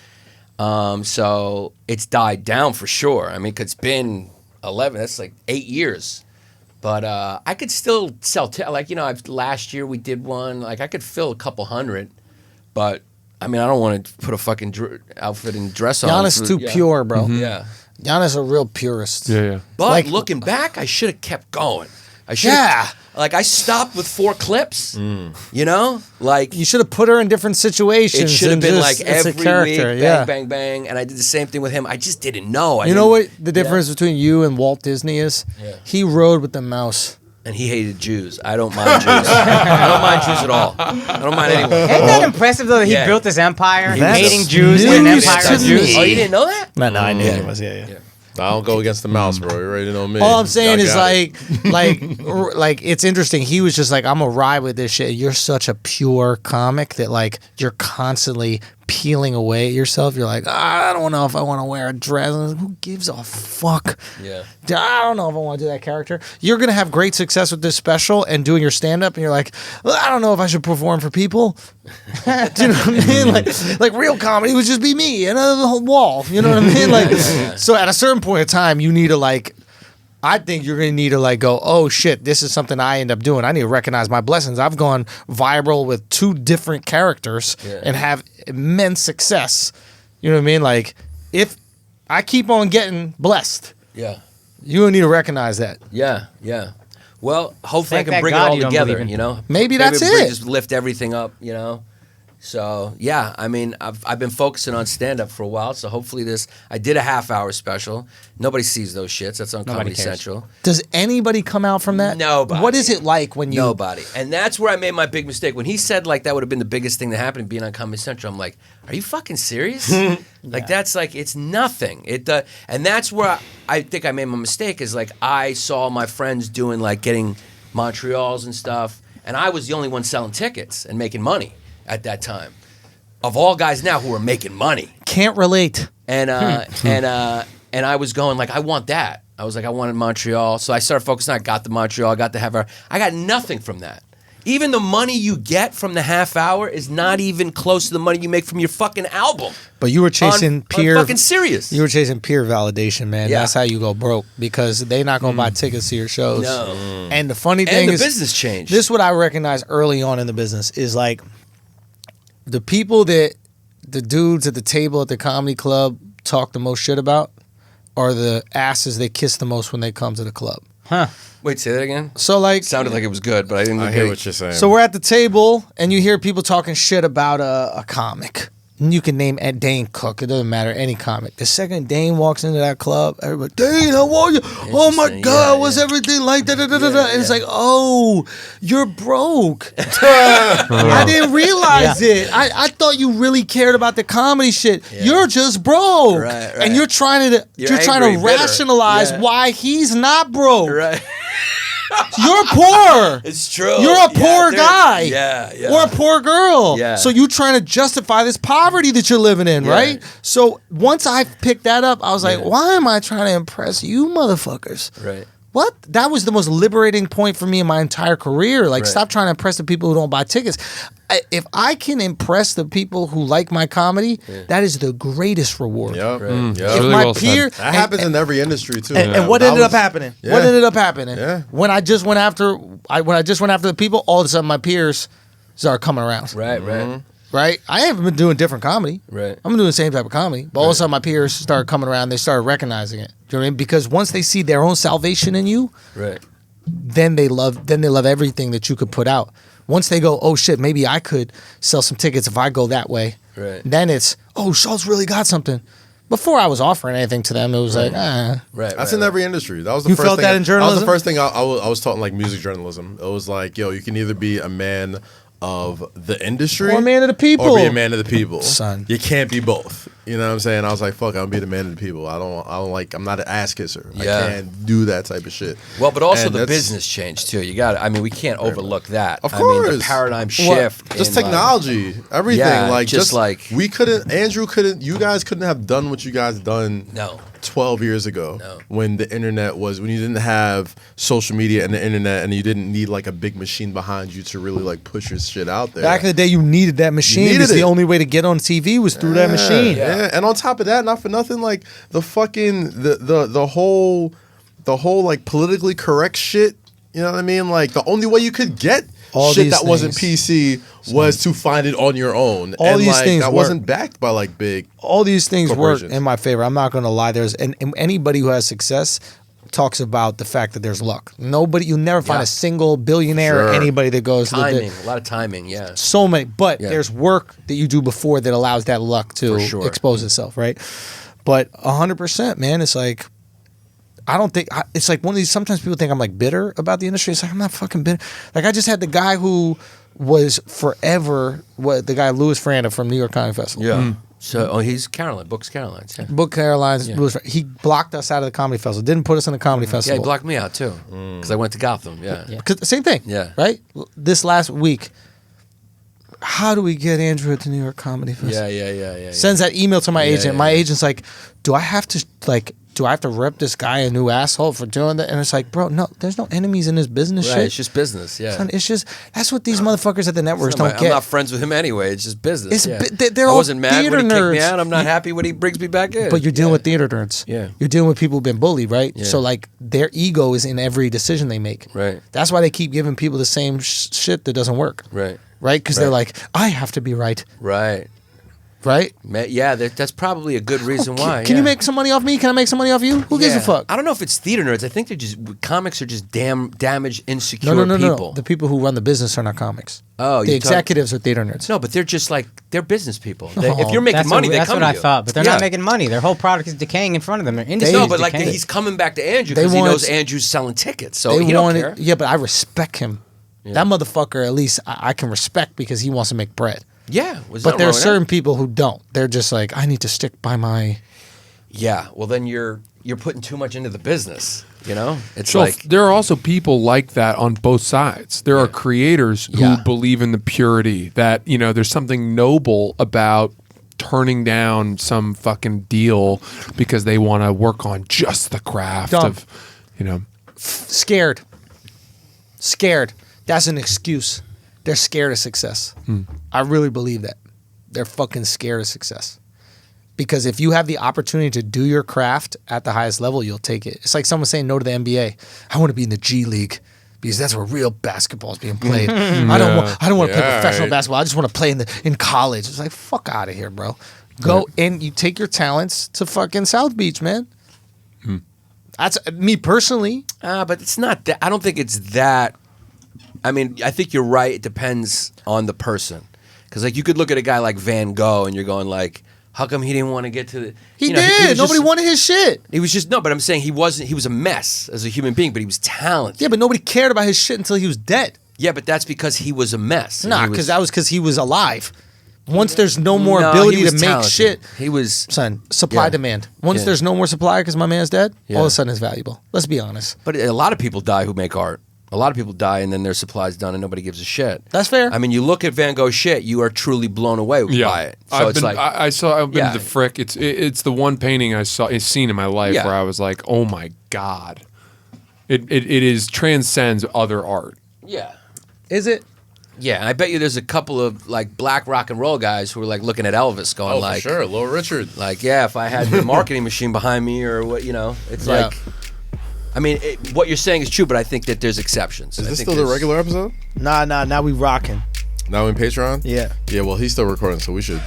So it's died down for sure. I mean, 'cause it's been 11, that's like 8 years. But I could still sell, like, you know, last year we did one, like I could fill a couple hundred, but I mean, I don't want to put a fucking outfit and dress on. Giannis too pure, bro. Yeah. Giannis a real purist. Yeah. But Like- looking back, I should have kept going. I should like I stopped with 4 clips, you know? Like You should have put her in different situations. it should have and been just- like it's a every character, week, yeah. bang, bang, bang. And I did the same thing with him. I just didn't know. You know what the difference between you and Walt Disney is? Yeah. He rode with the mouse. And he hated Jews. I don't mind Jews. I don't mind Jews at all. I don't mind anyone. Ain't that impressive though that he Yeah. built this empire, That's hating Jews in an news empire to of Jews? me. Oh, you didn't know that? No, I knew it was. Yeah. I don't go against the mouse, bro. You already know me. All I'm saying Y'all is got it. like it's interesting. He was just like, I'm gonna ride with this shit. You're such a pure comic that like you're constantly peeling away at yourself. You're like, I don't know if I want to wear a dress. Who gives a fuck? Yeah. I don't know if I want to do that character. You're gonna have great success with this special and doing your stand up, and you're like, well, I don't know if I should perform for people. Do you know what I mean? Like real comedy would just be me and a wall. You know what I mean? Like, so at a certain point in time, you need to like. I think you're going to need to like go, oh shit, this is something I end up doing. I need to recognize my blessings. I've gone viral with 2 different characters and have immense success. You know what I mean? Like, if I keep on getting blessed, Yeah. you need to recognize that. Yeah. Well, hopefully Thank I that can bring God it all you don't together, believe in. you know? Maybe that's it. Just lift everything up, you know? So, yeah, I mean, I've been focusing on stand-up for a while, so hopefully I did a half-hour special. Nobody sees those shits. That's on Nobody Comedy cares. Central. Does anybody come out from that? Nobody. What is it like when you... Nobody. And that's where I made my big mistake. When he said, like, that would have been the biggest thing that happened being on Comedy Central, I'm like, are you fucking serious? Like, that's like, it's nothing. And that's where I think I made my mistake is, like, I saw my friends doing, like, getting Montreals and stuff, and I was the only one selling tickets and making money at that time. Of all guys now who are making money. Can't relate. And I was going like, I want that. I was like, I wanted Montreal. So I started focusing. I got the Montreal. I got nothing from that. Even the money you get from the half hour is not even close to the money you make from your fucking album. But you were chasing peer... I'm fucking serious. You were chasing peer validation, man. Yeah. That's how you go broke because they're not going to buy tickets to your shows. No. And the funny And thing the is... business changed. This is what I recognize early on in the business is like the people that the dudes at the table at the comedy club talk the most shit about are the asses they kiss the most when they come to the club. Huh. Wait, say that again? So like... Sounded like it was good, but I didn't I hear what you're saying. So we're at the table, and you hear people talking shit about a comic. And you can name Ed Dane Cook. It doesn't matter, any comic. The second Dane walks into that club, everybody, Dane, how are you? Oh my Interesting. God, Yeah, what's yeah. everything like? Da, da, da, da, da. Yeah, And it's yeah. like, oh, you're broke. I didn't realize it. I thought you really cared about the comedy shit. Yeah. You're just broke. Right. And you're trying to You're trying angry, to bitter. rationalize Yeah. why he's not broke. Right. You're poor. It's true. You're a poor dude. guy. Yeah. Or a poor girl. Yeah. So you trying to justify this poverty that you're living in, Yeah. right? So once I picked that up, I was like, Yeah. why am I trying to impress you motherfuckers? Right. What? That was the most liberating point for me in my entire career. Like, Right. stop trying to impress the people who don't buy tickets. If I can impress the people who like my comedy, that is the greatest reward. Yep. Right. Yep. If Really my well said. peer, That happens in every industry too. and what That ended was- up happening? Yeah. What ended up happening? Yeah. When I just went after, the people, all of a sudden my peers started coming around. Right. Right? I haven't been doing different comedy. Right. I'm doing the same type of comedy. But all of a sudden my peers started coming around. They started recognizing it. Do you know what I mean? Because once they see their own salvation in you, Right. then they love everything that you could put out. Once they go, oh shit, maybe I could sell some tickets if I go that way. Right. Then it's, oh, Schulz really got something. Before I was offering anything to them, it was like, Right. That's in every industry. That was the You first felt thing. that in That was journalism? the first thing I was taught in like music journalism. It was like, yo, you can either be a man of the industry Or a man of the people. or be a man of the people. Son. You can't be both. You know what I'm saying? I was like, fuck, I'm gonna be the man of the people. I don't like, I'm not an ass kisser. Yeah. I can't do that type of shit. Well, but also And the that's- business change too. You got. I mean, we can't overlook that. Of I mean, the course. paradigm Well, shift. just in, like, technology, everything. Yeah, like just like- we couldn't. Andrew couldn't. You guys couldn't have done what you guys done. No. 12 years ago, No. when the internet was, when you didn't have social media and the internet, and you didn't need like a big machine behind you to really like push your shit out there. back in the day, you needed that machine needed because the it. only way to get on TV was through that machine. Yeah. And on top of that, not for nothing, like the fucking the whole like politically correct shit. You know what I mean? Like the only way you could get All shit these that wasn't things. PC was to find it on your own. All and these like, things that work. wasn't backed by like big. All these things work Corporations. in my favor. I'm not going to lie. And anybody who has success talks about the fact that there's luck. Nobody, you'll never find Yeah. a single billionaire or Sure. anybody that goes timing. A lot of timing. Yeah. so many, but Yeah. there's work that you do before that allows that luck to For sure. expose itself, right? But 100%, man, it's like, I don't think, it's like one of these, sometimes people think I'm like bitter about the industry. It's like, I'm not fucking bitter. Like I just had the guy who was forever, the guy Louis Ferranda from New York Comedy Festival. Yeah. So, he's Caroline. Books Caroline's. Yeah. Book Caroline's, he blocked us out of the comedy festival, didn't put us in the comedy Yeah, festival. he blocked me out too because I went to Gotham. Yeah. 'Cause same thing. Yeah. Right? This last week, how do we get Andrew at the New York Comedy Festival? Yeah. Sends that email to my agent. yeah, My yeah. agent's like, do I have to rip this guy a new asshole for doing that? And it's like, bro, no, there's no enemies in this business Right. shit. It's just business. Yeah. Son, it's just, that's what these motherfuckers at the networks don't I'm get. not friends with him anyway. It's just business. It's yeah. they're I all wasn't mad theater when he kicked me nerds. out. I'm not happy when he brings me back in. But you're dealing Yeah. with theater nerds. Yeah. You're dealing with people who've been bullied, right? Yeah. So like their ego is in every decision they make. Right. That's why they keep giving people the same shit that doesn't work. Right. Right? Because they're Right. like, I have to be right. Right. Right? Yeah, that's probably a good reason why. Can yeah. you make some money off me? Can I make some money off you? Who gives a Yeah. fuck? I don't know if it's theater nerds. I think they're just comics are just damaged, insecure No. people. The people who run the business are not comics. Oh, the you talk- executives are theater nerds. No, but they're just like they're business people. If Oh, you're making money, they that's come what to I you. thought. But they're Yeah. not making money. Their whole product is decaying in front of them. Their industry No, is but like decaying. he's coming back to Andrew They because he want- knows Andrew's selling tickets, so They he don't wanted- care. Yeah, but I respect him. That motherfucker, at least I can respect because he wants to make bread. Yeah, was But nothing there are wrong with certain that. people who don't. They're just like, I need to stick by my. Yeah, well then you're putting too much into the business. You know, it's So like there are also people like that on both sides. There are creators who Yeah. believe in the purity that, there's something noble about turning down some fucking deal because they want to work on just the craft Dumb. of, Scared. That's an excuse. They're scared of success. I really believe that. They're fucking scared of success. Because if you have the opportunity to do your craft at the highest level, you'll take it. It's like someone saying no to the NBA. I want to be in the G League because that's where real basketball is being played. I don't want to play Yeah, professional right. basketball. I just want to play in college. It's like, fuck out of here, bro. Go and you take your talents to fucking South Beach, man. That's me personally. but it's not that. I don't think it's that. I mean, I think you're right. It depends on the person. Because like you could look at a guy like Van Gogh and you're going like, how come he didn't want to get to the? He you know, did. was Nobody just- wanted his shit. He was just no, but I'm saying he wasn't. He was a mess as a human being, but he was talented. Yeah, but nobody cared about his shit until he was dead. Yeah, but that's because he was a mess. and Nah, he because that was because he was alive. Once there's no more No, ability he was to make talented. shit, He was. son, supply Yeah. demand. Once Yeah. there's no more supply because my man's dead, Yeah. all of a sudden it's valuable. Let's be honest. But a lot of people die who make art. A lot of people die and then their supply's done and nobody gives a shit. That's fair. I mean, you look at Van Gogh's shit, you are truly blown away by it. So I've it's been, like, I've been Yeah. to the Frick. It's the one painting I've seen in my life Yeah. where I was like, oh my god, it is transcends other art. yeah. Is it? Yeah, I bet you there's a couple of like black rock and roll guys who are like looking at Elvis going Oh, like, for sure, Little Richard. like, yeah, if I had the marketing machine behind me or what, it's Yeah. like, I mean, what you're saying is true, but I think that there's exceptions. Is I this think still the there's- regular episode? Nah. Now we rocking. Now in Patreon? Yeah. Yeah, well, he's still recording, so we should